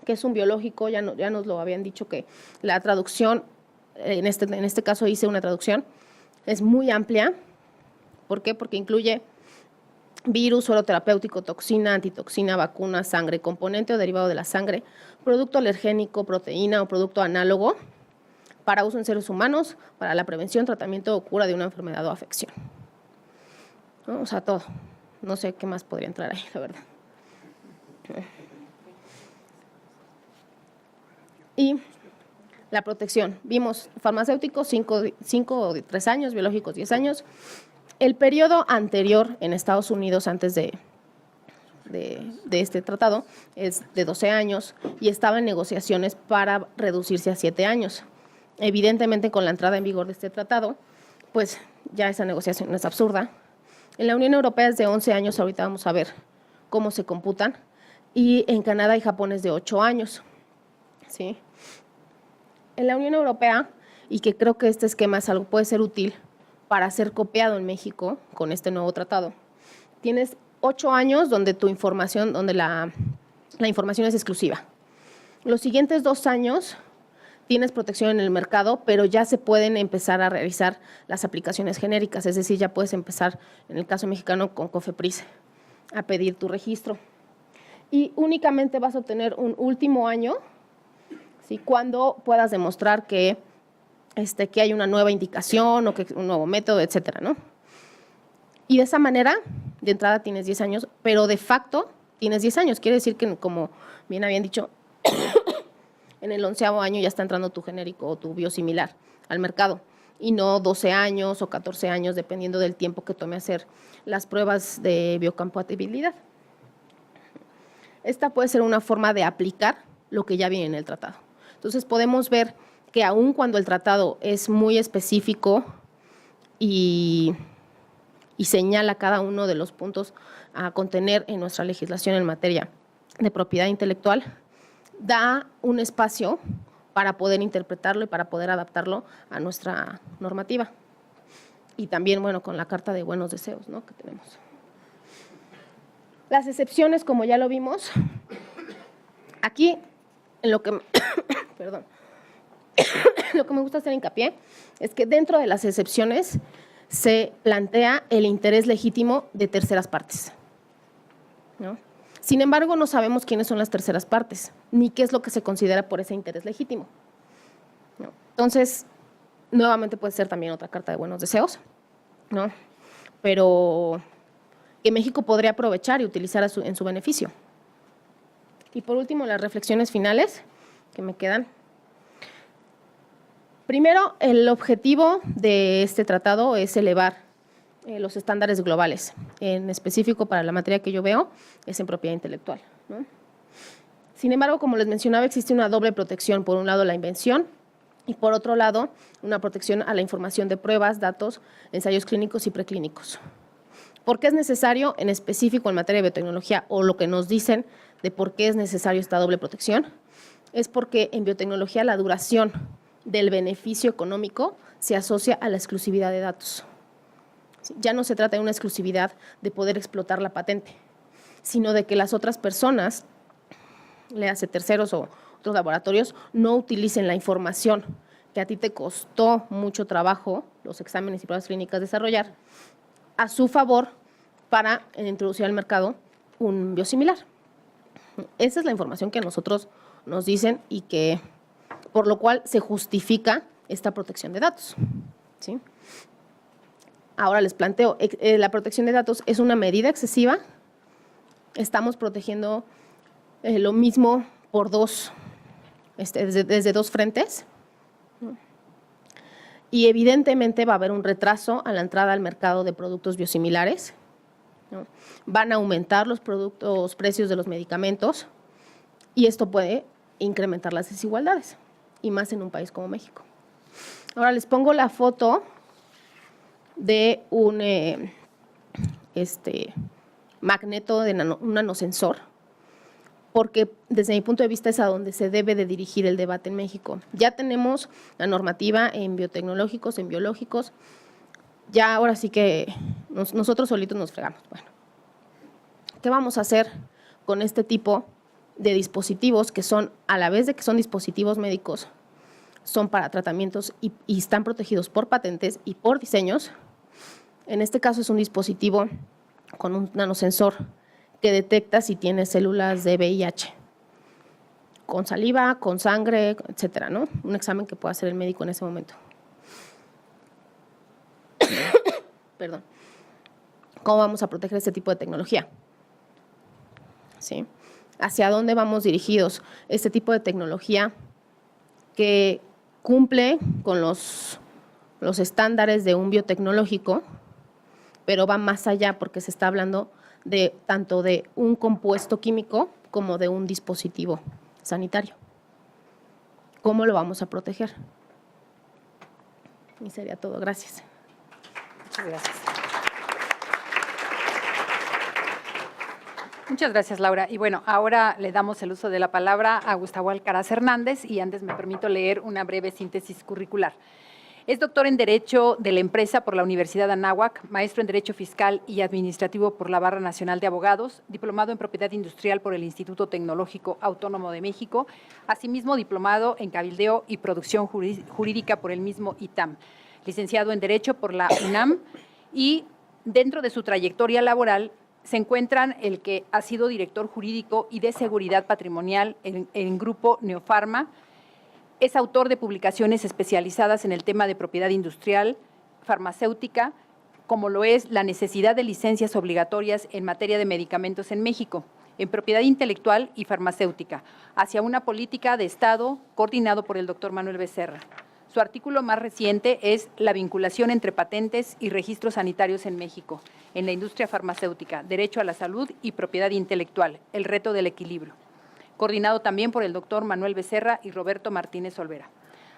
¿Qué es un biológico? Ya nos lo habían dicho que la traducción, en este caso hice una traducción, es muy amplia. ¿Por qué? Porque incluye virus, suero terapéutico, toxina, antitoxina, vacuna, sangre, componente o derivado de la sangre, producto alergénico, proteína o producto análogo para uso en seres humanos, para la prevención, tratamiento o cura de una enfermedad o afección, ¿no? O sea, todo. No sé qué más podría entrar ahí, la verdad. Y la protección. Vimos farmacéuticos 5 o 3 años, biológicos 10 años. El periodo anterior en Estados Unidos, antes de este tratado, es de 12 años y estaba en negociaciones para reducirse a 7 años. Evidentemente, con la entrada en vigor de este tratado, pues ya esa negociación es absurda. En la Unión Europea es de 11 años, ahorita vamos a ver cómo se computan, y en Canadá y Japón es de 8 años. ¿Sí? En la Unión Europea, y que creo que este esquema es algo puede ser útil para ser copiado en México con este nuevo tratado, tienes 8 años donde tu información, donde la información es exclusiva. Los siguientes 2 años tienes protección en el mercado, pero ya se pueden empezar a realizar las aplicaciones genéricas, es decir, ya puedes empezar, en el caso mexicano, con COFEPRIS, a pedir tu registro. Y únicamente vas a obtener un último año, ¿sí?, cuando puedas demostrar que hay una nueva indicación o que un nuevo método, etcétera, ¿no? Y de esa manera, de entrada tienes 10 años, pero de facto tienes 10 años. Quiere decir que, como bien habían dicho, en el 11º año ya está entrando tu genérico o tu biosimilar al mercado, y no 12 años o 14 años, dependiendo del tiempo que tome hacer las pruebas de biocompatibilidad. Esta puede ser una forma de aplicar lo que ya viene en el tratado. Entonces, podemos ver que aun cuando el tratado es muy específico y señala cada uno de los puntos a contener en nuestra legislación en materia de propiedad intelectual, da un espacio para poder interpretarlo y para poder adaptarlo a nuestra normativa. Y también, bueno, con la carta de buenos deseos, ¿no?, que tenemos. Las excepciones, como ya lo vimos, aquí en lo que, perdón, lo que me gusta hacer hincapié es que dentro de las excepciones se plantea el interés legítimo de terceras partes, ¿no? Sin embargo, no sabemos quiénes son las terceras partes, ni qué es lo que se considera por ese interés legítimo, ¿no? Entonces, nuevamente puede ser también otra carta de buenos deseos, ¿no? Pero que México podría aprovechar y utilizar en su beneficio. Y por último, las reflexiones finales que me quedan. Primero, el objetivo de este tratado es elevar los estándares globales. En específico, para la materia que yo veo, es en propiedad intelectual, ¿no? Sin embargo, como les mencionaba, existe una doble protección. Por un lado, la invención y por otro lado, una protección a la información de pruebas, datos, ensayos clínicos y preclínicos. ¿Por qué es necesario, en específico en materia de biotecnología, o lo que nos dicen de por qué es necesario esta doble protección? Es porque en biotecnología la duración del beneficio económico se asocia a la exclusividad de datos. Ya no se trata de una exclusividad de poder explotar la patente, sino de que las otras personas, le hace terceros o otros laboratorios, no utilicen la información que a ti te costó mucho trabajo, los exámenes y pruebas clínicas desarrollar, a su favor para introducir al mercado un biosimilar. Esa es la información que a nosotros nos dicen y que, por lo cual se justifica esta protección de datos, ¿sí? Ahora les planteo, la protección de datos es una medida excesiva. Estamos protegiendo lo mismo por desde dos frentes. Y evidentemente va a haber un retraso a la entrada al mercado de productos biosimilares, ¿no? Van a aumentar los precios de los medicamentos y esto puede incrementar las desigualdades, y más en un país como México. Ahora les pongo la foto de un magneto de un nanosensor, porque desde mi punto de vista es a donde se debe de dirigir el debate en México. Ya tenemos la normativa en biotecnológicos, en biológicos, ya ahora sí que nosotros solitos nos fregamos. Bueno, ¿qué vamos a hacer con este tipo de dispositivos que son, a la vez de que son dispositivos médicos, son para tratamientos y están protegidos por patentes y por diseños? En este caso es un dispositivo con un nanosensor que detecta si tiene células de VIH, con saliva, con sangre, etcétera, ¿no? Un examen que pueda hacer el médico en ese momento. Perdón. ¿Cómo vamos a proteger este tipo de tecnología? ¿Sí? ¿Hacia dónde vamos dirigidos? Este tipo de tecnología que cumple con los estándares de un biotecnológico, pero va más allá porque se está hablando de tanto de un compuesto químico como de un dispositivo sanitario. ¿Cómo lo vamos a proteger? Y sería todo. Gracias. Muchas gracias. Muchas gracias, Laura. Y bueno, ahora le damos el uso de la palabra a Gustavo Alcaraz Hernández y antes me permito leer una breve síntesis curricular. Es doctor en Derecho de la Empresa por la Universidad de Anáhuac, maestro en Derecho Fiscal y Administrativo por la Barra Nacional de Abogados, diplomado en Propiedad Industrial por el Instituto Tecnológico Autónomo de México, asimismo diplomado en Cabildeo y Producción Jurídica por el mismo ITAM, licenciado en Derecho por la UNAM y dentro de su trayectoria laboral se encuentran el que ha sido director jurídico y de seguridad patrimonial en Grupo Neopharma. Es autor de publicaciones especializadas en el tema de propiedad industrial, farmacéutica, como lo es la necesidad de licencias obligatorias en materia de medicamentos en México, en propiedad intelectual y farmacéutica, hacia una política de Estado coordinado por el doctor Manuel Becerra. Su artículo más reciente es La vinculación entre patentes y registros sanitarios en México, en la industria farmacéutica, derecho a la salud y propiedad intelectual, el reto del equilibrio, coordinado también por el doctor Manuel Becerra y Roberto Martínez Olvera.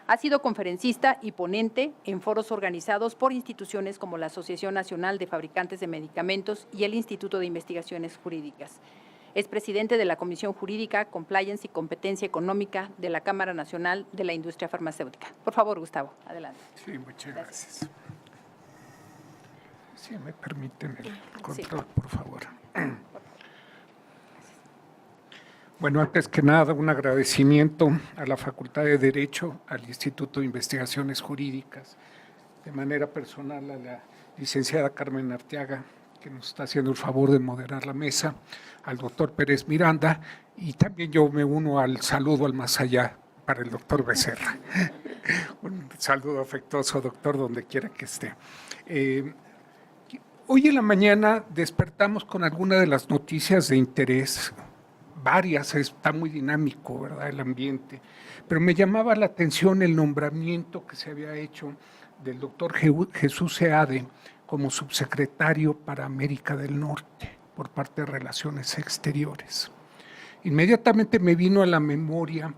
Ha sido conferencista y ponente en foros organizados por instituciones como la Asociación Nacional de Fabricantes de Medicamentos y el Instituto de Investigaciones Jurídicas. Es presidente de la Comisión Jurídica, Compliance y Competencia Económica de la Cámara Nacional de la Industria Farmacéutica. Por favor, Gustavo, adelante. Sí, muchas gracias. Si me permiten el control, Sí. por favor. Bueno, antes que nada, un agradecimiento a la Facultad de Derecho, al Instituto de Investigaciones Jurídicas, de manera personal a la licenciada Carmen Arteaga, que nos está haciendo el favor de moderar la mesa, al doctor Pérez Miranda, y también yo me uno al saludo al más allá para el doctor Becerra. Un saludo afectuoso, doctor, donde quiera que esté. Hoy en la mañana despertamos con algunas de las noticias de interés, varias, está muy dinámico, ¿verdad?, el ambiente, pero me llamaba la atención el nombramiento que se había hecho del doctor Jesús Seade como subsecretario para América del Norte por parte de Relaciones Exteriores. Inmediatamente me vino a la memoria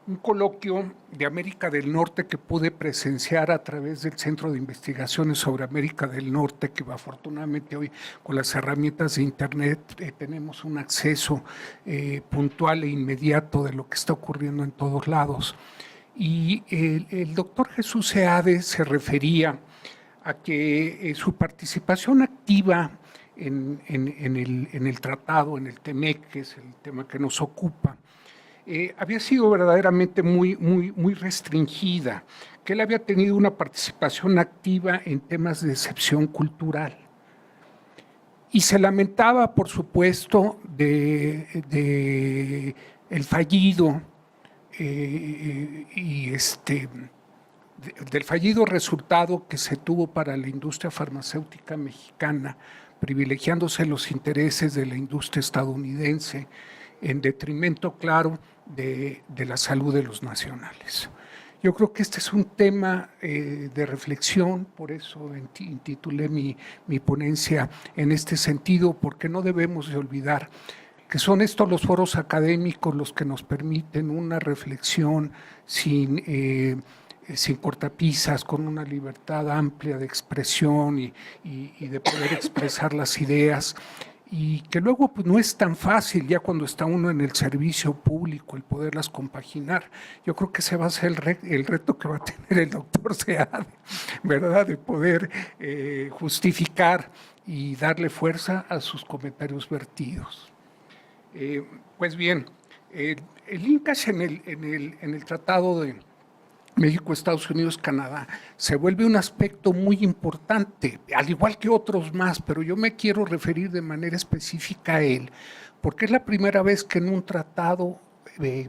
un coloquio de América del Norte que pude presenciar a través del Centro de Investigaciones sobre América del Norte, que afortunadamente hoy con las herramientas de Internet tenemos un acceso puntual e inmediato de lo que está ocurriendo en todos lados. Y el doctor Jesús Seade se refería a que su participación activa en el tratado, en el TEMEC, que es el tema que nos ocupa, había sido verdaderamente muy restringida, que él había tenido una participación activa en temas de excepción cultural. Y se lamentaba, por supuesto, de el fallido del fallido resultado que se tuvo para la industria farmacéutica mexicana, privilegiándose los intereses de la industria estadounidense en detrimento, claro, de la salud de los nacionales. Yo creo que este es un tema de reflexión, por eso intitulé mi ponencia en este sentido, porque no debemos de olvidar que son estos los foros académicos los que nos permiten una reflexión sin cortapisas, con una libertad amplia de expresión y de poder expresar las ideas, y que luego pues, no es tan fácil ya cuando está uno en el servicio público el poderlas compaginar. Yo creo que ese va a ser el reto que va a tener el doctor Seade, ¿verdad?, de poder justificar y darle fuerza a sus comentarios vertidos. Pues bien, el INCAS en el Tratado de México, Estados Unidos, Canadá, se vuelve un aspecto muy importante, al igual que otros más, pero yo me quiero referir de manera específica a él, porque es la primera vez que en un tratado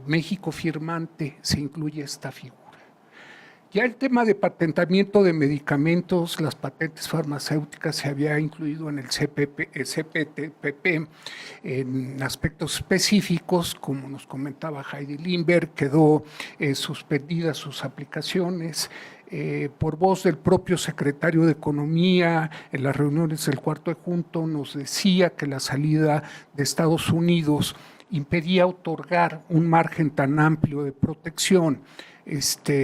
México firmante se incluye esta figura. Ya el tema de patentamiento de medicamentos, las patentes farmacéuticas se había incluido en el CPTPP en aspectos específicos, como nos comentaba Heidi Limber, quedó suspendidas sus aplicaciones. Por voz del propio secretario de Economía, en las reuniones del cuarto adjunto, nos decía que la salida de Estados Unidos impedía otorgar un margen tan amplio de protección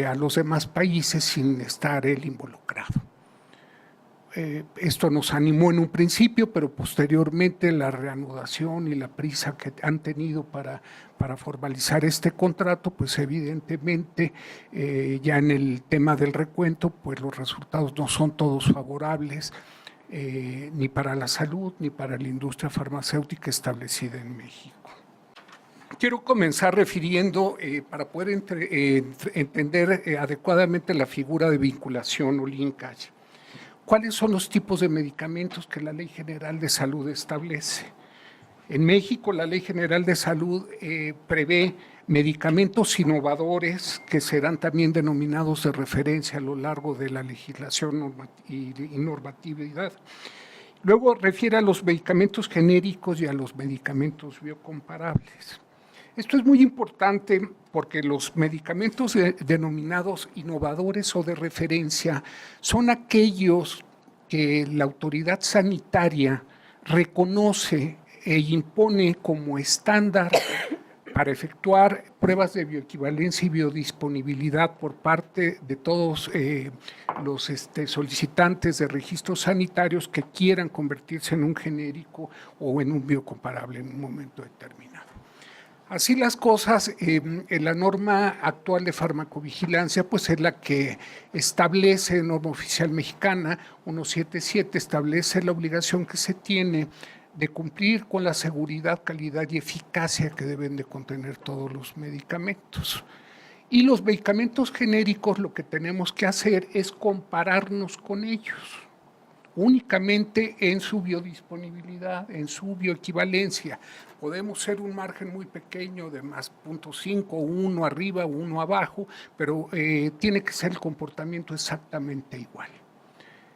a los demás países sin estar él involucrado. Esto nos animó en un principio, pero posteriormente la reanudación y la prisa que han tenido para formalizar este contrato, pues evidentemente ya en el tema del recuento, pues los resultados no son todos favorables, ni para la salud ni para la industria farmacéutica establecida en México. Quiero comenzar refiriendo, para poder entender adecuadamente la figura de vinculación o linkage, ¿cuáles son los tipos de medicamentos que la Ley General de Salud establece? En México, la Ley General de Salud prevé medicamentos innovadores que serán también denominados de referencia a lo largo de la legislación y normatividad. Luego refiere a los medicamentos genéricos y a los medicamentos biocomparables. Esto es muy importante porque los medicamentos denominados innovadores o de referencia son aquellos que la autoridad sanitaria reconoce e impone como estándar para efectuar pruebas de bioequivalencia y biodisponibilidad por parte de todos los solicitantes de registros sanitarios que quieran convertirse en un genérico o en un biocomparable en un momento determinado. Así las cosas, en la norma actual de farmacovigilancia, pues es la que establece, norma oficial mexicana 177, establece la obligación que se tiene de cumplir con la seguridad, calidad y eficacia que deben de contener todos los medicamentos. Y los medicamentos genéricos, lo que tenemos que hacer es compararnos con ellos, únicamente en su biodisponibilidad, en su bioequivalencia. Podemos ser un margen muy pequeño de más 0.5, uno arriba, uno abajo, pero tiene que ser el comportamiento exactamente igual.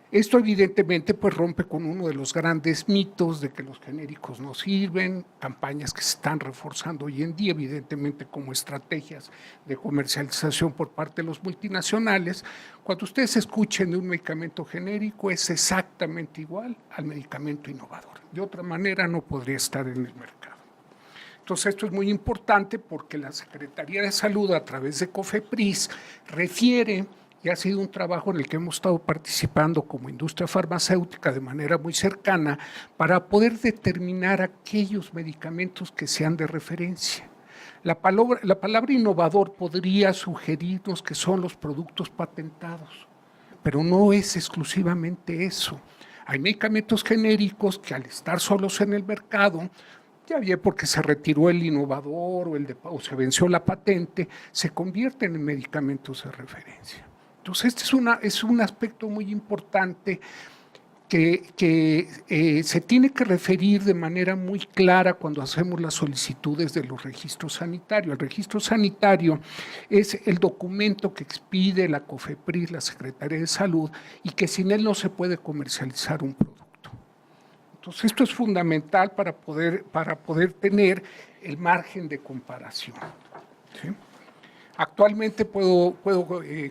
Esto evidentemente pues rompe con uno de los grandes mitos de que los genéricos no sirven, campañas que se están reforzando hoy en día, evidentemente como estrategias de comercialización por parte de los multinacionales. Cuando ustedes escuchen de un medicamento genérico es exactamente igual al medicamento innovador. De otra manera no podría estar en el mercado. Entonces esto es muy importante porque la Secretaría de Salud a través de COFEPRIS refiere, y ha sido un trabajo en el que hemos estado participando como industria farmacéutica de manera muy cercana para poder determinar aquellos medicamentos que sean de referencia. La palabra innovador podría sugerirnos que son los productos patentados, pero no es exclusivamente eso. Hay medicamentos genéricos que al estar solos en el mercado, ya bien porque se retiró el innovador o se venció la patente, se convierten en medicamentos de referencia. Entonces, este es un aspecto muy importante que se tiene que referir de manera muy clara cuando hacemos las solicitudes de los registros sanitarios. El registro sanitario es el documento que expide la COFEPRIS, la Secretaría de Salud, y que sin él no se puede comercializar un producto. Entonces, esto es fundamental para poder tener el margen de comparación, ¿sí? Actualmente puedo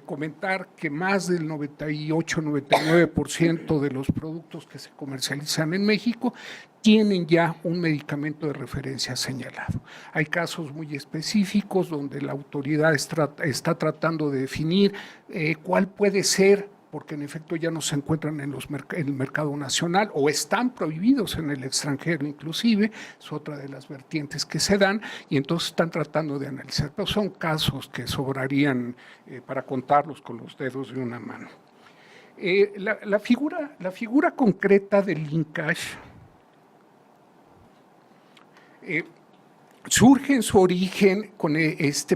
comentar que más del 98-99% de los productos que se comercializan en México tienen ya un medicamento de referencia señalado. Hay casos muy específicos donde la autoridad está tratando de definir cuál puede ser, porque en efecto ya no se encuentran en el mercado nacional o están prohibidos en el extranjero inclusive, es otra de las vertientes que se dan, y entonces están tratando de analizar, pero son casos que sobrarían para contarlos con los dedos de una mano. La figura concreta del INCASH surge en su origen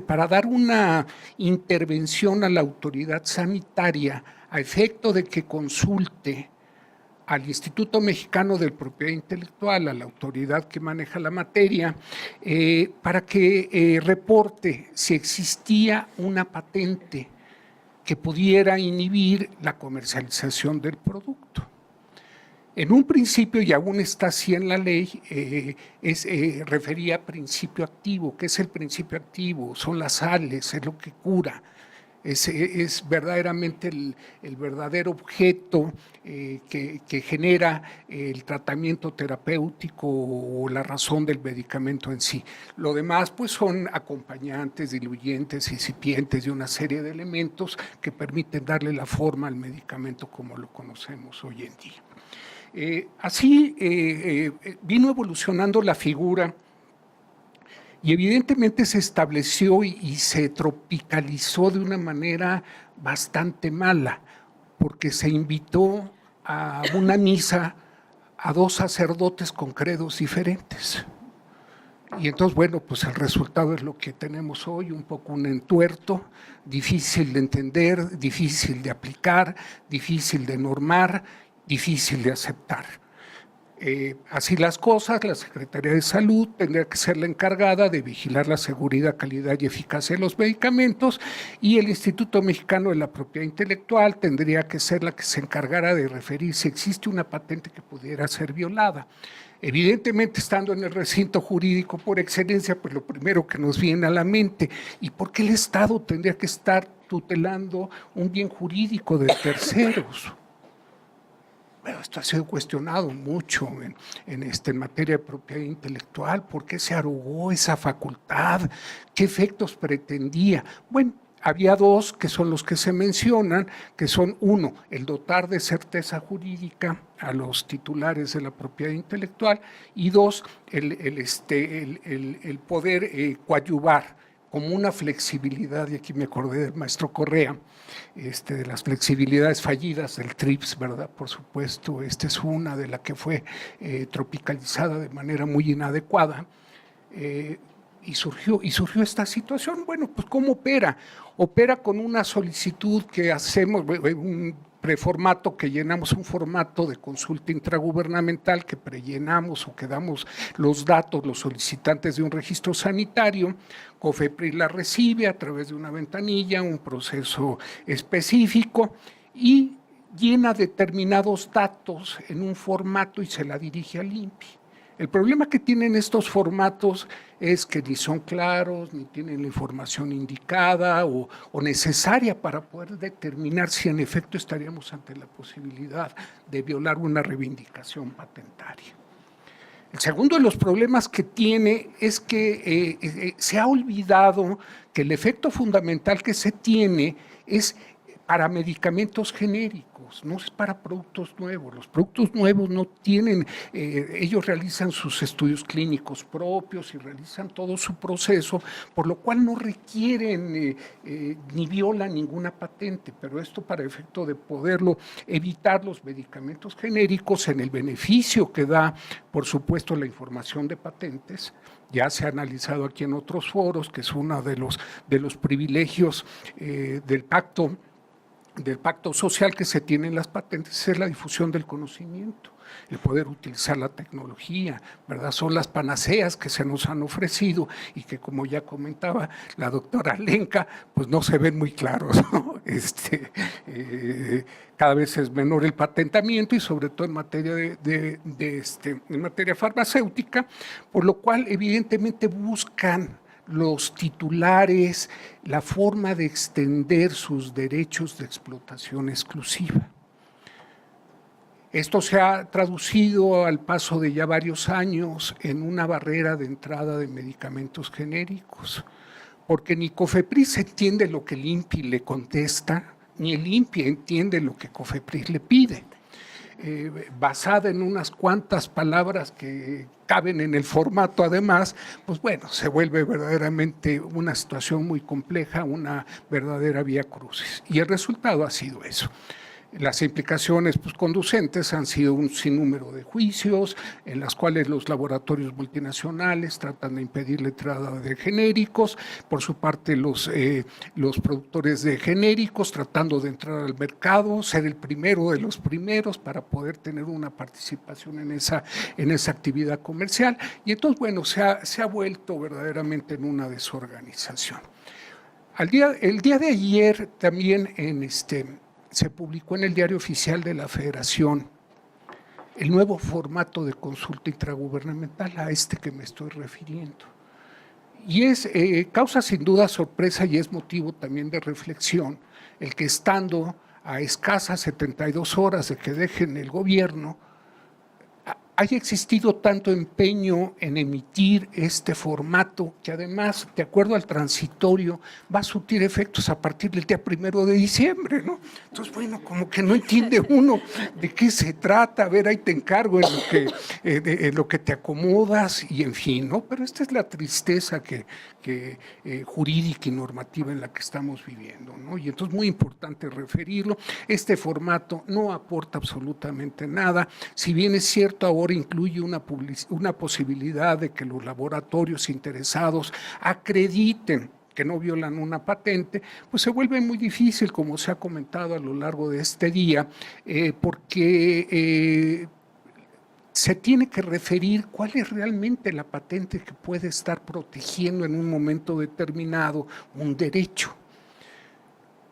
para dar una intervención a la autoridad sanitaria a efecto de que consulte al Instituto Mexicano de Propiedad Intelectual, a la autoridad que maneja la materia, para que reporte si existía una patente que pudiera inhibir la comercialización del producto. En un principio, y aún está así en la ley, refería a principio activo. ¿Qué es el principio activo? Son las sales, es lo que cura. Es verdaderamente el verdadero objeto que genera el tratamiento terapéutico o la razón del medicamento en sí. Lo demás pues son acompañantes, diluyentes, incipientes de una serie de elementos que permiten darle la forma al medicamento como lo conocemos hoy en día. Así vino evolucionando la figura y evidentemente se estableció y se tropicalizó de una manera bastante mala, porque se invitó a una misa a dos sacerdotes con credos diferentes. Y entonces, bueno, pues el resultado es lo que tenemos hoy, un poco un entuerto, difícil de entender, difícil de aplicar, difícil de normar, difícil de aceptar. Así las cosas, la Secretaría de Salud tendría que ser la encargada de vigilar la seguridad, calidad y eficacia de los medicamentos, y el Instituto Mexicano de la Propiedad Intelectual tendría que ser la que se encargara de referir si existe una patente que pudiera ser violada. Evidentemente, estando en el recinto jurídico por excelencia, pues lo primero que nos viene a la mente, ¿y por qué el Estado tendría que estar tutelando un bien jurídico de terceros? Bueno, esto ha sido cuestionado mucho en materia de propiedad intelectual. ¿Por qué se arrogó esa facultad? ¿Qué efectos pretendía? Bueno, había dos que son los que se mencionan, que son uno, el dotar de certeza jurídica a los titulares de la propiedad intelectual, y dos, el poder coadyuvar como una flexibilidad, y aquí me acordé del maestro Correa, de las flexibilidades fallidas del TRIPS, ¿verdad? Por supuesto, esta es una de la que fue tropicalizada de manera muy inadecuada, y surgió esta situación. Bueno, pues ¿cómo opera? Opera con una solicitud que hacemos, un preformato que llenamos, un formato de consulta intragubernamental que prellenamos o que damos los datos, los solicitantes de un registro sanitario. COFEPRIS la recibe a través de una ventanilla, un proceso específico, y llena determinados datos en un formato y se la dirige al INPI. El problema que tienen estos formatos es que ni son claros, ni tienen la información indicada o necesaria para poder determinar si en efecto estaríamos ante la posibilidad de violar una reivindicación patentaria. El segundo de los problemas que tiene es que se ha olvidado que el efecto fundamental que se tiene es para medicamentos genéricos, no es para productos nuevos. Los productos nuevos no tienen, ellos realizan sus estudios clínicos propios y realizan todo su proceso, por lo cual no requieren ni violan ninguna patente, pero esto para efecto de poderlo evitar los medicamentos genéricos en el beneficio que da, por supuesto, la información de patentes. Ya se ha analizado aquí en otros foros, que es uno de los privilegios del pacto social que se tiene en las patentes, es la difusión del conocimiento, el poder utilizar la tecnología, ¿verdad? Son las panaceas que se nos han ofrecido y que, como ya comentaba la doctora Lenca, pues no se ven muy claros, ¿no? Cada vez es menor el patentamiento y sobre todo en materia en materia farmacéutica, por lo cual evidentemente buscan los titulares la forma de extender sus derechos de explotación exclusiva. Esto se ha traducido al paso de ya varios años en una barrera de entrada de medicamentos genéricos, porque ni COFEPRIS entiende lo que el INPI le contesta, ni el INPI entiende lo que COFEPRIS le pide. Basada en unas cuantas palabras que caben en el formato además, pues bueno, se vuelve verdaderamente una situación muy compleja, una verdadera vía crucis. Y el resultado ha sido eso. Las implicaciones conducentes han sido un sinnúmero de juicios en las cuales los laboratorios multinacionales tratan de impedir la entrada de genéricos, por su parte los productores de genéricos tratando de entrar al mercado, ser el primero de los primeros para poder tener una participación en esa actividad comercial. Y entonces, bueno, se ha vuelto verdaderamente en una desorganización. El día de ayer también se publicó en el Diario Oficial de la Federación el nuevo formato de consulta intragubernamental a que me estoy refiriendo. Y causa sin duda sorpresa y es motivo también de reflexión el que, estando a escasas 72 horas de que dejen el gobierno, haya existido tanto empeño en emitir este formato que además, de acuerdo al transitorio, va a surtir efectos a partir del día 1 de diciembre, ¿no? Entonces, bueno, como que no entiende uno de qué se trata, a ver, ahí te encargo en lo que te acomodas y en fin, ¿no? Pero esta es la tristeza jurídica y normativa en la que estamos viviendo, ¿no? Y entonces muy importante referirlo, este formato no aporta absolutamente nada, si bien es cierto ahora incluye una posibilidad de que los laboratorios interesados acrediten que no violan una patente, pues se vuelve muy difícil, como se ha comentado a lo largo de este día, porque se tiene que referir cuál es realmente la patente que puede estar protegiendo en un momento determinado un derecho.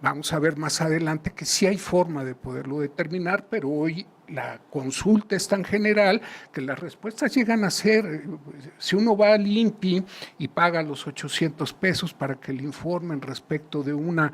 Vamos a ver más adelante que sí hay forma de poderlo determinar, pero hoy la consulta es tan general que las respuestas llegan a ser, si uno va al INPI y paga los 800 pesos para que le informen respecto de una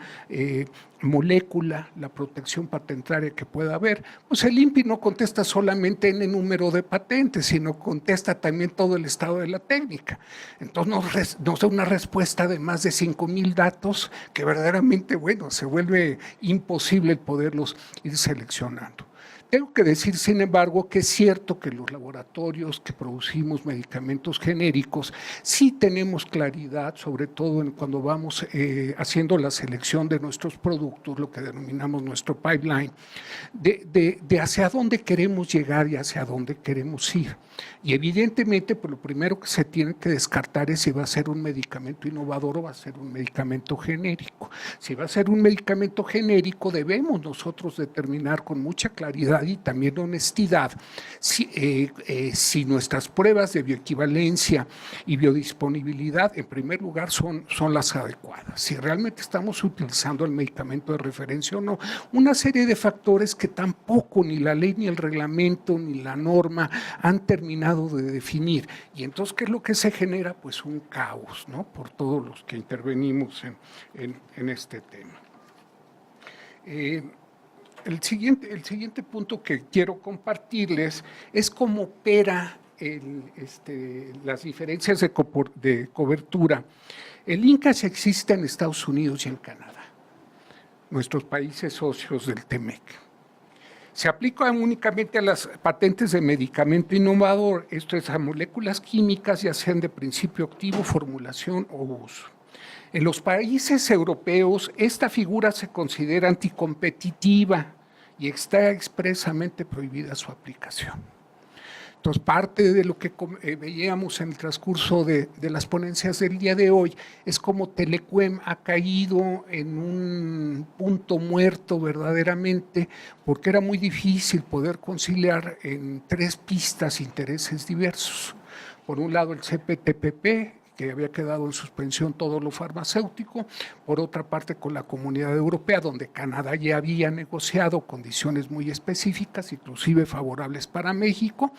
molécula, la protección patentaria que pueda haber, pues el INPI no contesta solamente en el número de patentes, sino contesta también todo el estado de la técnica. Entonces nos da una respuesta de más de 5,000 datos que verdaderamente, bueno, se vuelve imposible el poderlos ir seleccionando. Tengo que decir, sin embargo, que es cierto que los laboratorios que producimos medicamentos genéricos sí tenemos claridad, sobre todo cuando vamos haciendo la selección de nuestros productos, lo que denominamos nuestro pipeline, de hacia dónde queremos llegar y hacia dónde queremos ir. Y evidentemente, pues lo primero que se tiene que descartar es si va a ser un medicamento innovador o va a ser un medicamento genérico. Si va a ser un medicamento genérico, debemos nosotros determinar con mucha claridad y también honestidad si nuestras pruebas de bioequivalencia y biodisponibilidad, en primer lugar, son las adecuadas. Si realmente estamos utilizando el medicamento de referencia o no. Una serie de factores que tampoco ni la ley, ni el reglamento, ni la norma han terminado de definir. Y entonces, ¿qué es lo que se genera? Pues un caos, ¿no? Por todos los que intervenimos en este tema. El siguiente punto que quiero compartirles es cómo opera las diferencias de cobertura. El INCAS existe en Estados Unidos y en Canadá, nuestros países socios del TEMEC. Se aplica únicamente a las patentes de medicamento innovador, esto es a moléculas químicas, ya sean de principio activo, formulación o uso. En los países europeos, esta figura se considera anticompetitiva y está expresamente prohibida su aplicación. Entonces, parte de lo que veíamos en el transcurso de las ponencias del día de hoy es cómo Telequem ha caído en un punto muerto verdaderamente, porque era muy difícil poder conciliar en 3 pistas intereses diversos. Por un lado, el CPTPP, que había quedado en suspensión todo lo farmacéutico, por otra parte con la Comunidad Europea, donde Canadá ya había negociado condiciones muy específicas, inclusive favorables para México,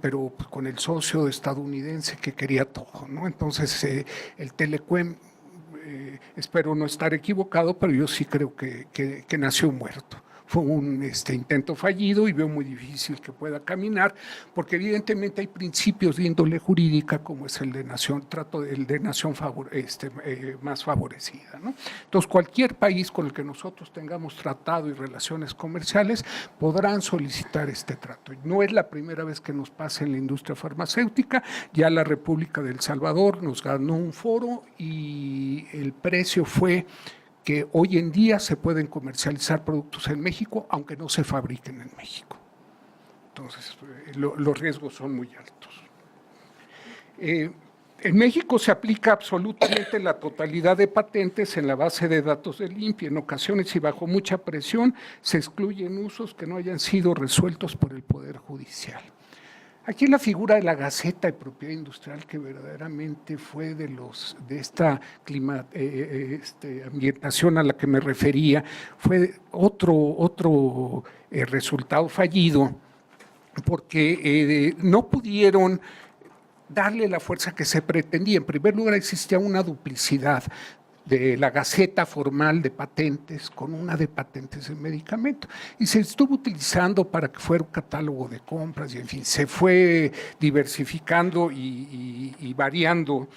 pero pues, con el socio estadounidense que quería todo, ¿no? Entonces, el Telequem, espero no estar equivocado, pero yo sí creo que nació muerto. Fue un intento fallido y veo muy difícil que pueda caminar, porque evidentemente hay principios de índole jurídica como es el de nación más favorecida, ¿no? Entonces, cualquier país con el que nosotros tengamos tratado y relaciones comerciales podrán solicitar este trato. No es la primera vez que nos pasa en la industria farmacéutica, ya la República de El Salvador nos ganó un foro y el precio fue que hoy en día se pueden comercializar productos en México, aunque no se fabriquen en México. Entonces, los riesgos son muy altos. En México se aplica absolutamente la totalidad de patentes en la base de datos del INPI. En ocasiones y bajo mucha presión se excluyen usos que no hayan sido resueltos por el Poder Judicial. Aquí la figura de la Gaceta de Propiedad Industrial, que verdaderamente fue de esta ambientación a la que me refería, fue otro resultado fallido, porque no pudieron darle la fuerza que se pretendía. En primer lugar, existía una duplicidad de la Gaceta formal de patentes con una de patentes de medicamento, y se estuvo utilizando para que fuera un catálogo de compras y en fin, se fue diversificando y variando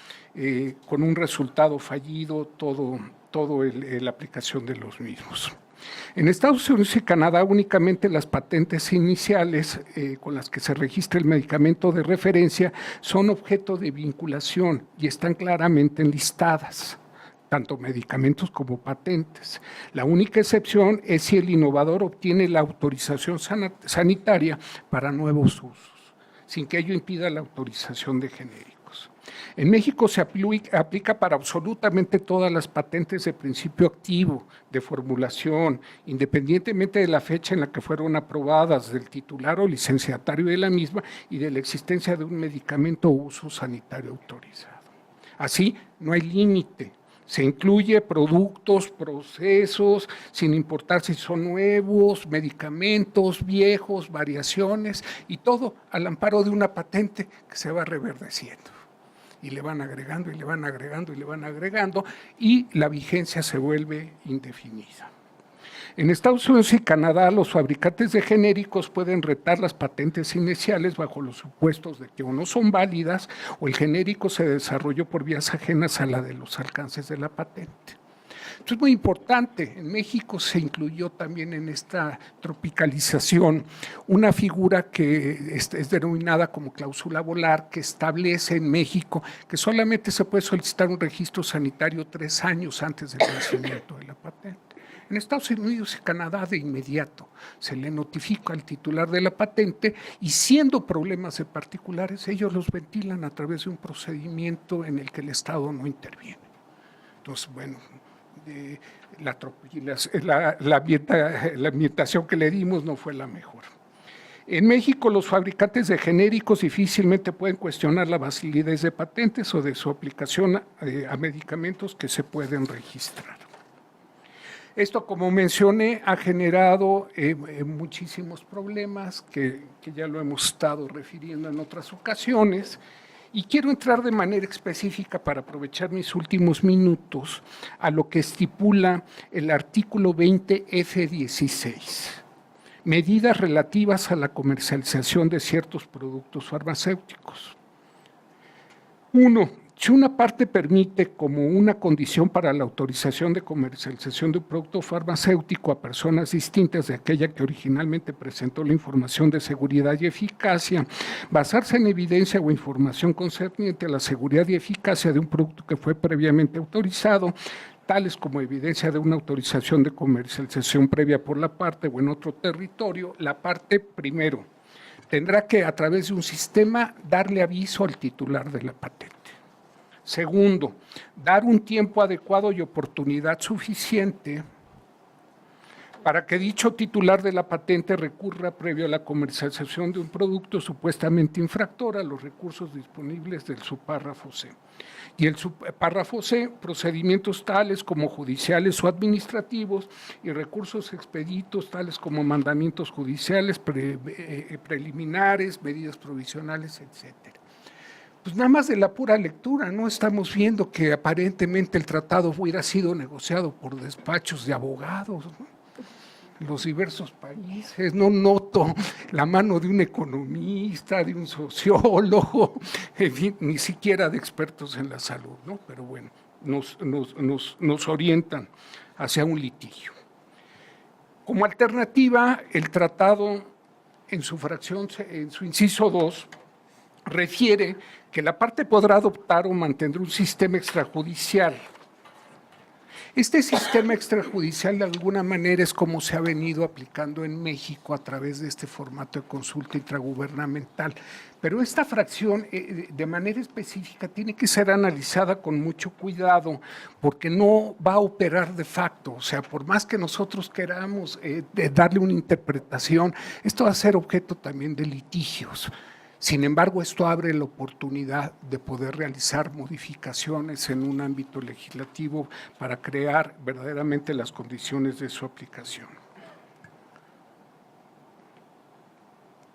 con un resultado fallido todo la aplicación de los mismos. En Estados Unidos y Canadá únicamente las patentes iniciales con las que se registra el medicamento de referencia son objeto de vinculación y están claramente enlistadas, tanto medicamentos como patentes. La única excepción es si el innovador obtiene la autorización sanitaria para nuevos usos, sin que ello impida la autorización de genéricos. En México se aplica para absolutamente todas las patentes de principio activo, de formulación, independientemente de la fecha en la que fueron aprobadas, del titular o licenciatario de la misma y de la existencia de un medicamento o uso sanitario autorizado. Así, no hay límite. Se incluye productos, procesos, sin importar si son nuevos, medicamentos, viejos, variaciones, y todo al amparo de una patente que se va reverdeciendo. Y le van agregando, y le van agregando, y le van agregando, y la vigencia se vuelve indefinida. En Estados Unidos y Canadá, los fabricantes de genéricos pueden retar las patentes iniciales bajo los supuestos de que o no son válidas o el genérico se desarrolló por vías ajenas a la de los alcances de la patente. Esto es muy importante. En México se incluyó también en esta tropicalización una figura que es denominada como cláusula volar, que establece en México que solamente se puede solicitar un registro sanitario 3 años antes del vencimiento de la patente. En Estados Unidos y Canadá de inmediato se le notifica al titular de la patente y siendo problemas de particulares, ellos los ventilan a través de un procedimiento en el que el Estado no interviene. Entonces, bueno, la ambientación que le dimos no fue la mejor. En México, los fabricantes de genéricos difícilmente pueden cuestionar la validez de patentes o de su aplicación a medicamentos que se pueden registrar. Esto, como mencioné, ha generado muchísimos problemas que ya lo hemos estado refiriendo en otras ocasiones y quiero entrar de manera específica para aprovechar mis últimos minutos a lo que estipula el artículo 20F16, medidas relativas a la comercialización de ciertos productos farmacéuticos. 1. Si una parte permite como una condición para la autorización de comercialización de un producto farmacéutico a personas distintas de aquella que originalmente presentó la información de seguridad y eficacia, basarse en evidencia o información concerniente a la seguridad y eficacia de un producto que fue previamente autorizado, tales como evidencia de una autorización de comercialización previa por la parte o en otro territorio, la parte primero tendrá que a través de un sistema darle aviso al titular de la patente. Segundo, dar un tiempo adecuado y oportunidad suficiente para que dicho titular de la patente recurra previo a la comercialización de un producto supuestamente infractor a los recursos disponibles del subpárrafo C. Y el subpárrafo C, procedimientos tales como judiciales o administrativos y recursos expeditos tales como mandamientos judiciales, preliminares, medidas provisionales, etcétera. Pues nada más de la pura lectura, ¿no? Estamos viendo que aparentemente el tratado hubiera sido negociado por despachos de abogados, ¿no? Los diversos países, no noto la mano de un economista, de un sociólogo, en fin, ni siquiera de expertos en la salud, ¿no? Pero bueno, nos orientan hacia un litigio. Como alternativa, el tratado en su fracción, en su inciso 2, refiere que la parte podrá adoptar o mantener un sistema extrajudicial. Este sistema extrajudicial de alguna manera es como se ha venido aplicando en México a través de este formato de consulta intragubernamental, pero esta fracción de manera específica tiene que ser analizada con mucho cuidado porque no va a operar de facto, o sea, por más que nosotros queramos darle una interpretación, esto va a ser objeto también de litigios. Sin embargo, esto abre la oportunidad de poder realizar modificaciones en un ámbito legislativo para crear verdaderamente las condiciones de su aplicación.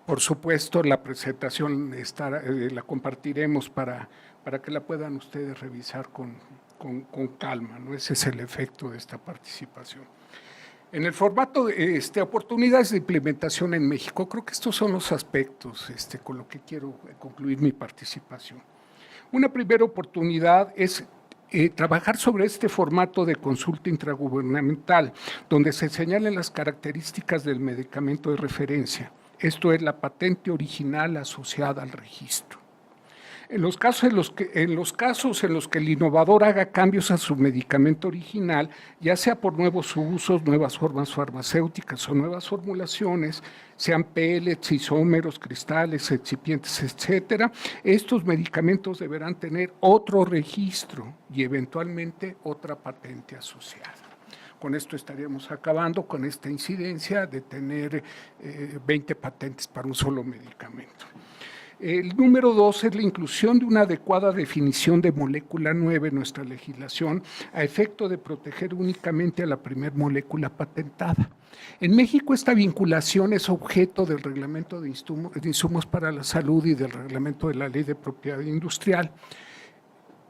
Por supuesto, la presentación la compartiremos para que la puedan ustedes revisar con calma, ¿no? Ese es el efecto de esta participación. En el formato de oportunidades de implementación en México, creo que estos son los aspectos con lo que quiero concluir mi participación. Una primera oportunidad es trabajar sobre este formato de consulta intragubernamental, donde se señalen las características del medicamento de referencia, esto es la patente original asociada al registro. En los casos en los que el innovador haga cambios a su medicamento original, ya sea por nuevos usos, nuevas formas farmacéuticas o nuevas formulaciones, sean pellets, isómeros, cristales, excipientes, etcétera, estos medicamentos deberán tener otro registro y eventualmente otra patente asociada. Con esto estaríamos acabando con esta incidencia de tener 20 patentes para un solo medicamento. El número 2 es la inclusión de una adecuada definición de molécula nueva en nuestra legislación a efecto de proteger únicamente a la primer molécula patentada. En México esta vinculación es objeto del Reglamento de Insumos para la Salud y del Reglamento de la Ley de Propiedad Industrial.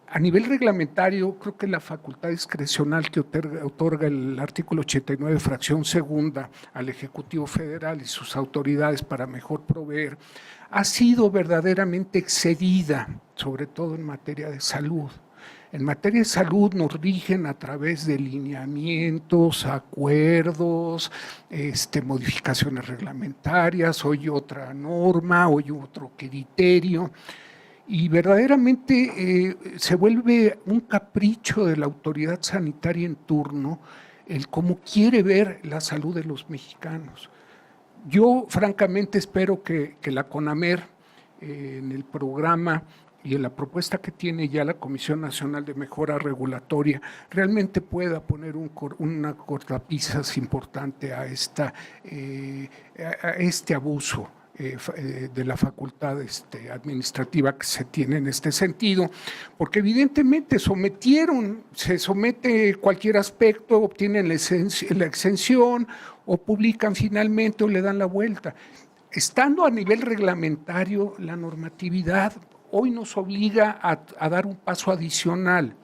A nivel reglamentario, creo que la facultad discrecional que otorga el artículo 89, fracción segunda, al Ejecutivo Federal y sus autoridades para mejor proveer, ha sido verdaderamente excedida, sobre todo en materia de salud. En materia de salud nos rigen a través de lineamientos, acuerdos, modificaciones reglamentarias, hoy otra norma, hoy otro criterio, y verdaderamente se vuelve un capricho de la autoridad sanitaria en turno el cómo quiere ver la salud de los mexicanos. Yo francamente espero que la CONAMER en el programa y en la propuesta que tiene ya la Comisión Nacional de Mejora Regulatoria realmente pueda poner una cortapisas importante a este abuso de la facultad administrativa que se tiene en este sentido, porque evidentemente se somete cualquier aspecto, obtienen la exención o publican finalmente o le dan la vuelta. Estando a nivel reglamentario, la normatividad hoy nos obliga a dar un paso adicional.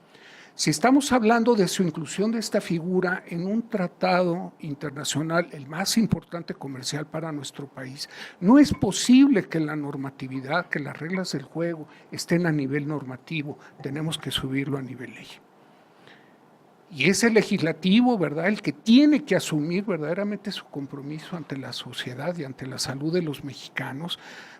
Si estamos hablando de su inclusión de esta figura en un tratado internacional, el más importante comercial para nuestro país, no es posible que la normatividad, que las reglas del juego estén a nivel normativo, tenemos que subirlo a nivel ley. Y es el legislativo, ¿verdad?, el que tiene que asumir verdaderamente su compromiso ante la sociedad y ante la salud de los mexicanos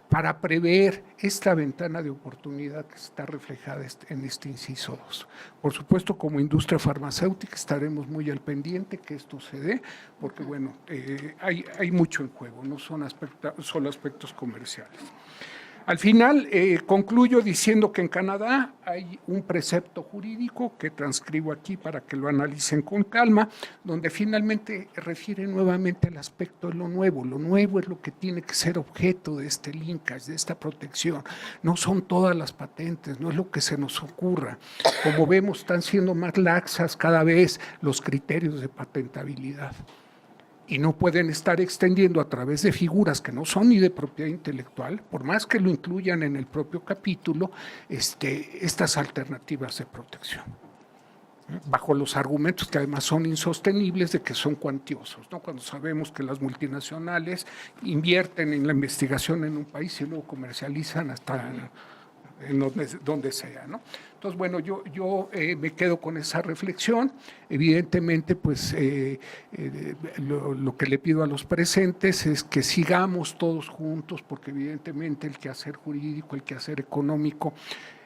para prever esta ventana de oportunidad que está reflejada en este inciso 2. Por supuesto, como industria farmacéutica estaremos muy al pendiente que esto se dé, porque bueno, hay mucho en juego, no son solo aspectos comerciales. Al final, concluyo diciendo que en Canadá hay un precepto jurídico que transcribo aquí para que lo analicen con calma, donde finalmente refiere nuevamente al aspecto de lo nuevo. Lo nuevo es lo que tiene que ser objeto de este linkage, de esta protección. No son todas las patentes, no es lo que se nos ocurra. Como vemos, están siendo más laxas cada vez los criterios de patentabilidad. Y no pueden estar extendiendo a través de figuras que no son ni de propiedad intelectual, por más que lo incluyan en el propio capítulo, estas alternativas de protección, bajo los argumentos que además son insostenibles de que son cuantiosos, ¿no? Cuando sabemos que las multinacionales invierten en la investigación en un país y luego comercializan hasta en donde sea, ¿no? Entonces, bueno, yo me quedo con esa reflexión. Evidentemente, pues lo que le pido a los presentes es que sigamos todos juntos, porque evidentemente el quehacer jurídico, el quehacer económico,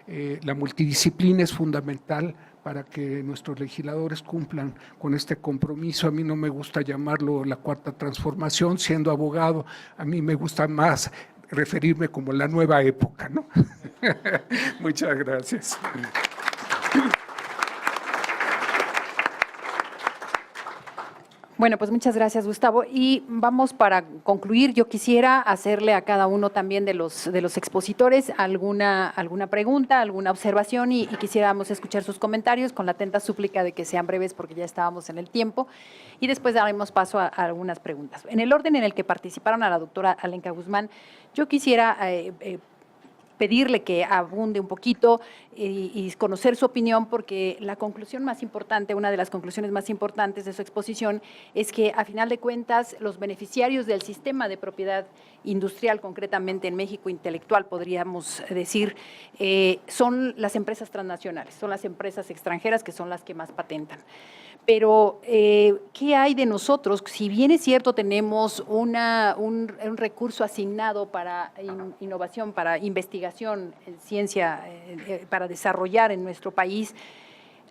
la multidisciplina es fundamental para que nuestros legisladores cumplan con este compromiso. A mí no me gusta llamarlo la cuarta transformación, siendo abogado, a mí me gusta más referirme como la nueva época, ¿no? Muchas gracias. Bueno, pues muchas gracias, Gustavo. Y vamos para concluir. Yo quisiera hacerle a cada uno también de los expositores alguna pregunta, alguna observación y quisiéramos escuchar sus comentarios con la atenta súplica de que sean breves porque ya estábamos en el tiempo y después daremos paso a algunas preguntas. En el orden en el que participaron a la doctora Alenka Guzmán, yo quisiera pedirle que abunde un poquito y conocer su opinión, porque la conclusión más importante, una de las conclusiones más importantes de su exposición es que, a final de cuentas, los beneficiarios del sistema de propiedad industrial, concretamente en México intelectual, podríamos decir, son las empresas transnacionales, son las empresas extranjeras que son las que más patentan. Pero, ¿qué hay de nosotros? Si bien es cierto, tenemos un recurso asignado para innovación, para investigación en ciencia, para desarrollar en nuestro país,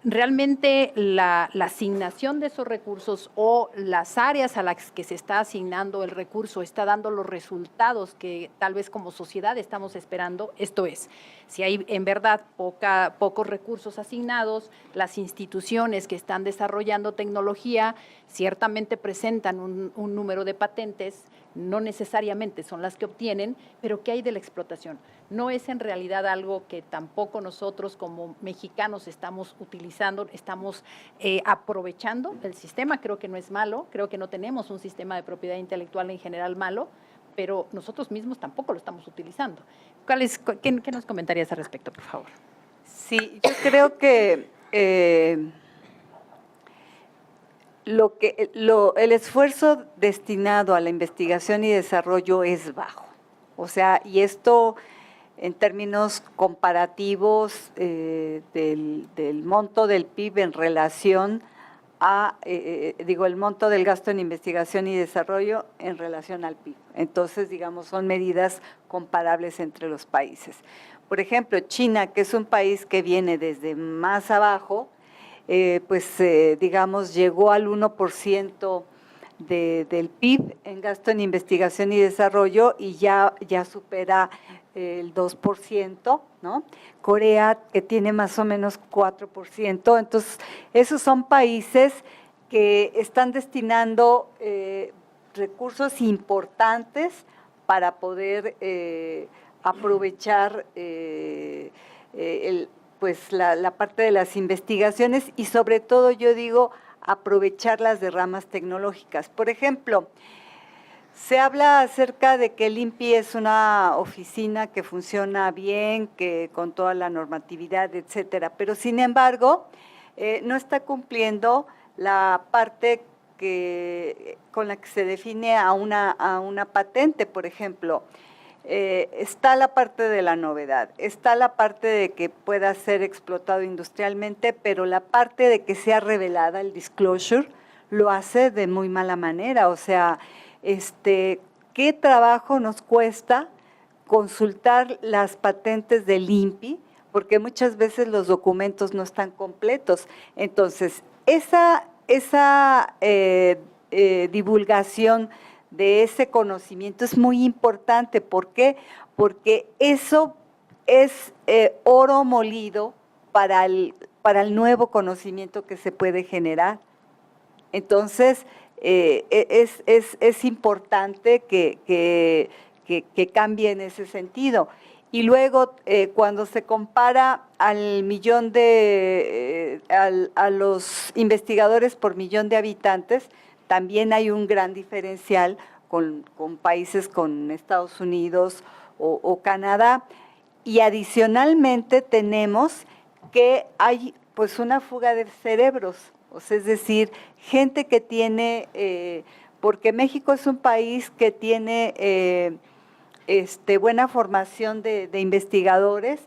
realmente la asignación de esos recursos o las áreas a las que se está asignando el recurso está dando los resultados que tal vez como sociedad estamos esperando. Esto es, si hay en verdad pocos recursos asignados, las instituciones que están desarrollando tecnología ciertamente presentan un número de patentes, no necesariamente son las que obtienen, pero ¿qué hay de la explotación? No es en realidad algo que tampoco nosotros como mexicanos estamos utilizando, estamos aprovechando el sistema. Creo que no es malo, creo que no tenemos un sistema de propiedad intelectual en general malo, pero nosotros mismos tampoco lo estamos utilizando. ¿Qué nos comentarías al respecto, por favor? Sí, yo creo que el esfuerzo destinado a la investigación y desarrollo es bajo. O sea, y esto en términos comparativos del monto del PIB en relación a, el monto del gasto en investigación y desarrollo en relación al PIB. Entonces, digamos, son medidas comparables entre los países. Por ejemplo, China, que es un país que viene desde más abajo, digamos, llegó al 1% del PIB en gasto en investigación y desarrollo y ya supera el 2%, ¿no? Corea, que tiene más o menos 4%. Entonces, esos son países que están destinando recursos importantes para poder aprovechar la parte de las investigaciones y sobre todo, yo digo, aprovechar las derramas tecnológicas. Por ejemplo, se habla acerca de que el INPI es una oficina que funciona bien, que con toda la normatividad, etcétera, pero sin embargo, no está cumpliendo la parte con la que se define a una patente, por ejemplo. Está la parte de la novedad, está la parte de que pueda ser explotado industrialmente, pero la parte de que sea revelada, el disclosure, lo hace de muy mala manera. O sea, ¿qué trabajo nos cuesta consultar las patentes del INPI? Porque muchas veces los documentos no están completos. Entonces, esa divulgación de ese conocimiento es muy importante. ¿Por qué? Porque eso es oro molido para el nuevo conocimiento que se puede generar. Entonces, es importante que cambie en ese sentido. Y luego, cuando se compara a los investigadores por millón de habitantes, también hay un gran diferencial con países con Estados Unidos o Canadá. Y adicionalmente tenemos que hay pues una fuga de cerebros, o sea, es decir, gente que tiene, porque México es un país que tiene buena formación de investigadores,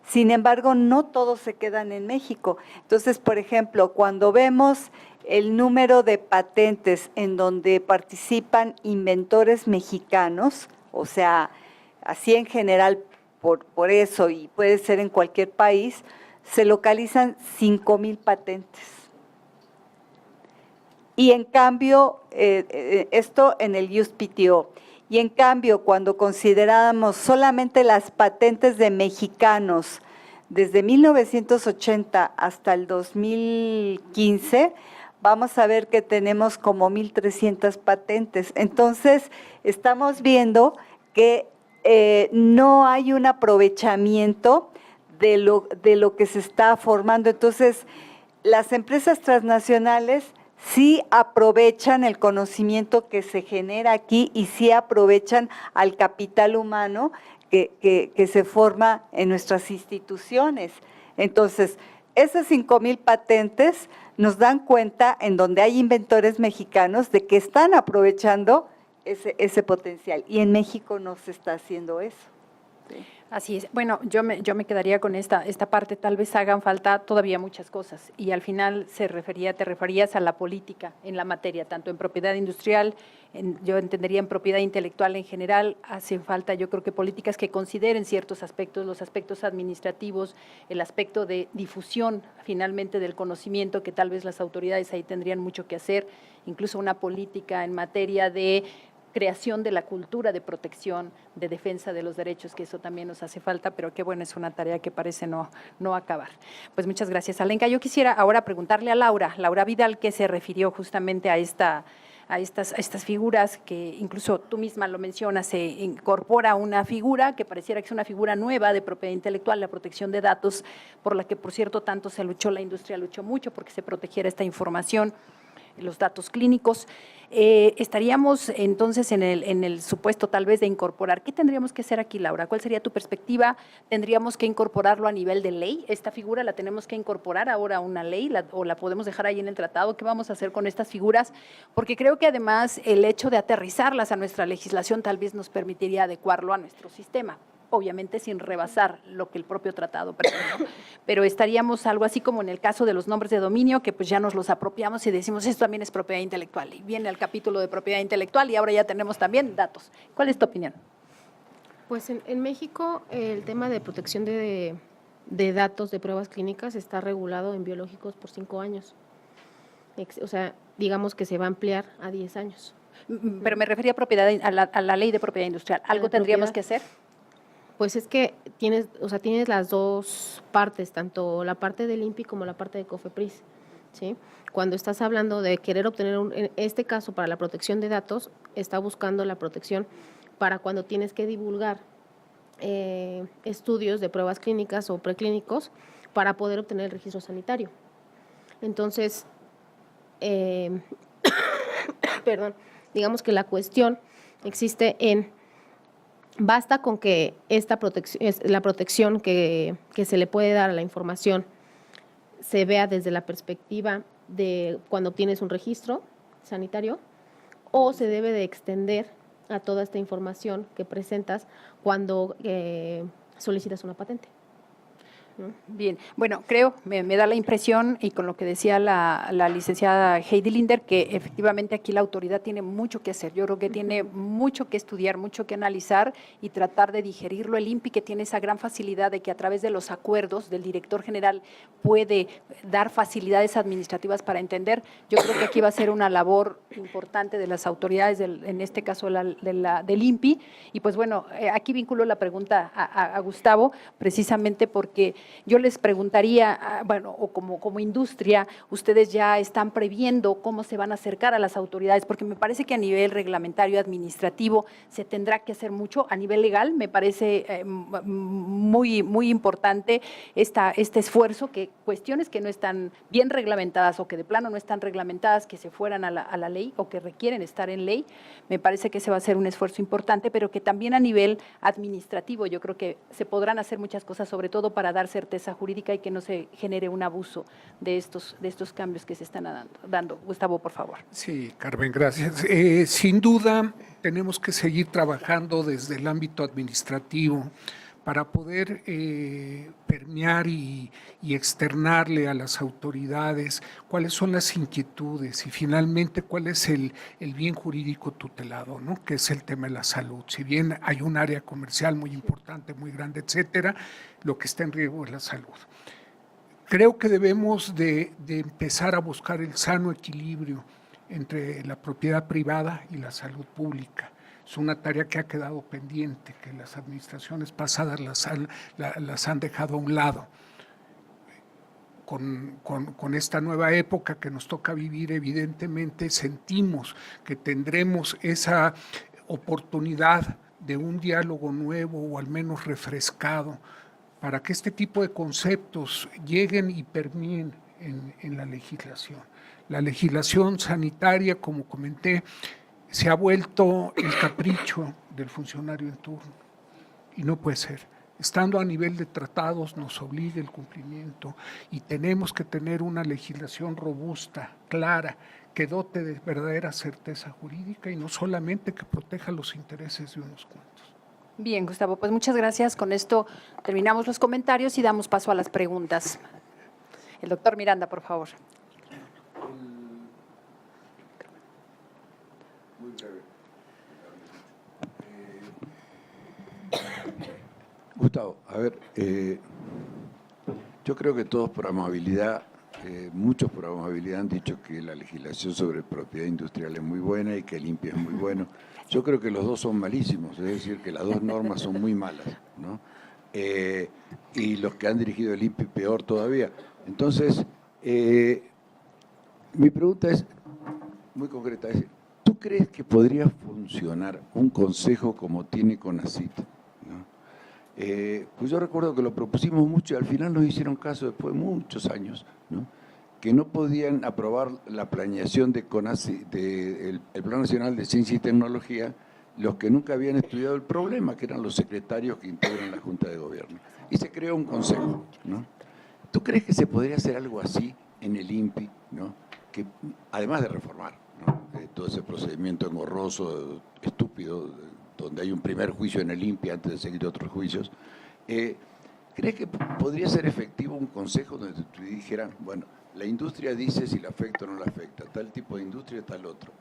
sin embargo, no todos se quedan en México. Entonces, por ejemplo, cuando vemos el número de patentes en donde participan inventores mexicanos, o sea, así en general por eso, y puede ser en cualquier país, se localizan 5,000 patentes. Y en cambio, esto en el USPTO, y en cambio, cuando consideramos solamente las patentes de mexicanos desde 1980 hasta el 2015, vamos a ver que tenemos como 1,300 patentes. Entonces, estamos viendo que no hay un aprovechamiento de lo que se está formando. Entonces, las empresas transnacionales sí aprovechan el conocimiento que se genera aquí y sí aprovechan al capital humano que se forma en nuestras instituciones. Entonces, esas 5,000 patentes nos dan cuenta en donde hay inventores mexicanos de que están aprovechando ese potencial, y en México no se está haciendo eso. Sí. Así es. Bueno, yo me quedaría con esta parte. Tal vez hagan falta todavía muchas cosas, y al final te referías a la política en la materia, tanto en propiedad industrial, yo entendería en propiedad intelectual en general. Hacen falta, yo creo que políticas que consideren ciertos aspectos, los aspectos administrativos, el aspecto de difusión finalmente del conocimiento, que tal vez las autoridades ahí tendrían mucho que hacer, incluso una política en materia de creación de la cultura de protección, de defensa de los derechos, que eso también nos hace falta, pero qué bueno, es una tarea que parece no acabar. Pues muchas gracias, Alenka. Yo quisiera ahora preguntarle a Laura Vidal, que se refirió justamente a estas figuras, que incluso tú misma lo mencionas, se incorpora una figura que pareciera que es una figura nueva de propiedad intelectual, la protección de datos, por la que, por cierto, tanto se luchó, la industria luchó mucho porque se protegiera esta información, los datos clínicos. Estaríamos entonces en el supuesto tal vez de incorporar. ¿Qué tendríamos que hacer aquí, Laura? ¿Cuál sería tu perspectiva? ¿Tendríamos que incorporarlo a nivel de ley? ¿Esta figura la tenemos que incorporar ahora a una ley o la podemos dejar ahí en el tratado? ¿Qué vamos a hacer con estas figuras? Porque creo que además el hecho de aterrizarlas a nuestra legislación tal vez nos permitiría adecuarlo a nuestro sistema. obviamente sin rebasar lo que el propio tratado prevé, ¿no? Pero estaríamos algo así como en el caso de los nombres de dominio, que pues ya nos los apropiamos y decimos, esto también es propiedad intelectual, y viene al capítulo de propiedad intelectual y ahora ya tenemos también datos. ¿Cuál es tu opinión? Pues en México el tema de protección de datos de pruebas clínicas está regulado en biológicos por 5 años. O sea, digamos que se va a ampliar a 10 años. Pero me refería a propiedad, a la ley de propiedad industrial. ¿Algo tendríamos que hacer? Pues es que tienes las dos partes, tanto la parte del INPI como la parte de COFEPRIS, ¿sí? Cuando estás hablando de querer obtener, en este caso para la protección de datos, está buscando la protección para cuando tienes que divulgar estudios de pruebas clínicas o preclínicos para poder obtener el registro sanitario. Entonces, perdón, digamos que la cuestión existe basta con que esta la protección que se le puede dar a la información se vea desde la perspectiva de cuando obtienes un registro sanitario, o se debe de extender a toda esta información que presentas cuando solicitas una patente. Bien, bueno, creo, me da la impresión, y con lo que decía la licenciada Heidi Linder, que efectivamente aquí la autoridad tiene mucho que hacer. Yo creo que tiene mucho que estudiar, mucho que analizar y tratar de digerirlo. El INPI, que tiene esa gran facilidad de que a través de los acuerdos del director general puede dar facilidades administrativas para entender. Yo creo que aquí va a ser una labor importante de las autoridades, en este caso del INPI. Y pues bueno, aquí vinculo la pregunta a Gustavo, precisamente porque yo les preguntaría, bueno, o como industria, ustedes ya están previendo cómo se van a acercar a las autoridades, porque me parece que a nivel reglamentario, administrativo, se tendrá que hacer mucho. A nivel legal, me parece muy, muy importante este esfuerzo, que cuestiones que no están bien reglamentadas o que de plano no están reglamentadas, que se fueran a la ley o que requieren estar en ley, me parece que ese va a ser un esfuerzo importante, pero que también a nivel administrativo yo creo que se podrán hacer muchas cosas, sobre todo para dar certeza jurídica y que no se genere un abuso de estos cambios que se están dando. Gustavo, por favor. Sí, Carmen, gracias. Sin duda, tenemos que seguir trabajando desde el ámbito administrativo para poder permear y externarle a las autoridades cuáles son las inquietudes y finalmente cuál es el bien jurídico tutelado, ¿no? Que es el tema de la salud. Si bien hay un área comercial muy importante, muy grande, etcétera, lo que está en riesgo es la salud. Creo que debemos de empezar a buscar el sano equilibrio entre la propiedad privada y la salud pública. Es una tarea que ha quedado pendiente, que las administraciones pasadas las han dejado a un lado. Con esta nueva época que nos toca vivir, evidentemente sentimos que tendremos esa oportunidad de un diálogo nuevo o al menos refrescado para que este tipo de conceptos lleguen y permeen en la legislación. La legislación sanitaria, como comenté, se ha vuelto el capricho del funcionario en turno y no puede ser. Estando a nivel de tratados nos obliga el cumplimiento y tenemos que tener una legislación robusta, clara, que dote de verdadera certeza jurídica y no solamente que proteja los intereses de unos cuantos. Bien, Gustavo, pues muchas gracias. Con esto terminamos los comentarios y damos paso a las preguntas. El doctor Miranda, por favor. Muy breve. Gustavo, a ver, yo creo que todos por amabilidad, muchos por amabilidad han dicho que la legislación sobre propiedad industrial es muy buena y que el INPI es muy bueno. Yo creo que los dos son malísimos, es decir, que las dos normas son muy malas, ¿no? Y los que han dirigido el INPI peor todavía. Entonces, mi pregunta es muy concreta, es, ¿tú crees que podría funcionar un consejo como tiene CONACYT? ¿No? Pues yo recuerdo que lo propusimos mucho y al final nos hicieron caso después de muchos años, ¿no? Que no podían aprobar la planeación de CONACYT, el Plan Nacional de Ciencia y Tecnología, los que nunca habían estudiado el problema, que eran los secretarios que integran la Junta de Gobierno. Y se creó un consejo, ¿no? ¿Tú crees que se podría hacer algo así en el INPI, ¿no? Que, además de reformar, ¿no? Todo ese procedimiento engorroso, estúpido, donde hay un primer juicio en el INPI antes de seguir otros juicios. ¿Crees que podría ser efectivo un consejo donde te dijeran, bueno, la industria dice si le afecta o no le afecta, tal tipo de industria, tal otro?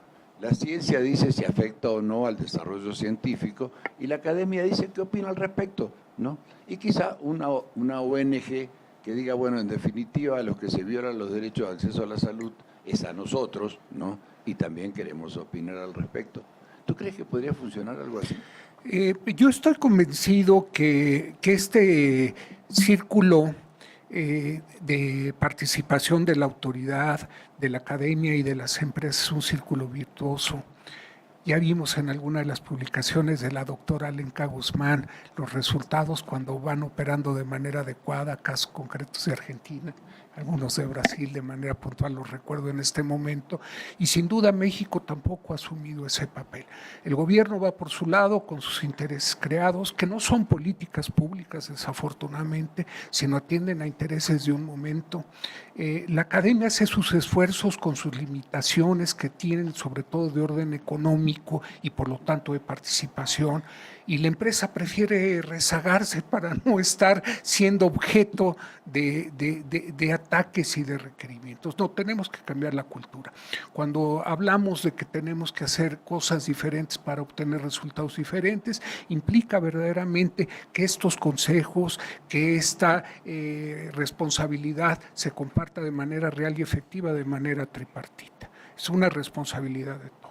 La ciencia dice si afecta o no al desarrollo científico y la academia dice qué opina al respecto, ¿no? Y quizá una ONG que diga, bueno, en definitiva, a los que se violan los derechos de acceso a la salud es a nosotros, ¿no? Y también queremos opinar al respecto. ¿Tú crees que podría funcionar algo así? Yo estoy convencido que este círculo de participación de la autoridad, de la academia y de las empresas es un círculo virtuoso. Ya vimos en alguna de las publicaciones de la doctora Lenka Guzmán los resultados cuando van operando de manera adecuada, casos concretos de Argentina, algunos de Brasil de manera puntual, los recuerdo en este momento, y sin duda México tampoco ha asumido ese papel. El gobierno va por su lado con sus intereses creados, que no son políticas públicas desafortunadamente, sino atienden a intereses de un momento. La academia hace sus esfuerzos con sus limitaciones que tienen, sobre todo de orden económico y por lo tanto de participación, y la empresa prefiere rezagarse para no estar siendo objeto de ataques y de requerimientos. No, tenemos que cambiar la cultura. Cuando hablamos de que tenemos que hacer cosas diferentes para obtener resultados diferentes, implica verdaderamente que estos consejos, que esta responsabilidad se comparta de manera real y efectiva, de manera tripartita. Es una responsabilidad de todos.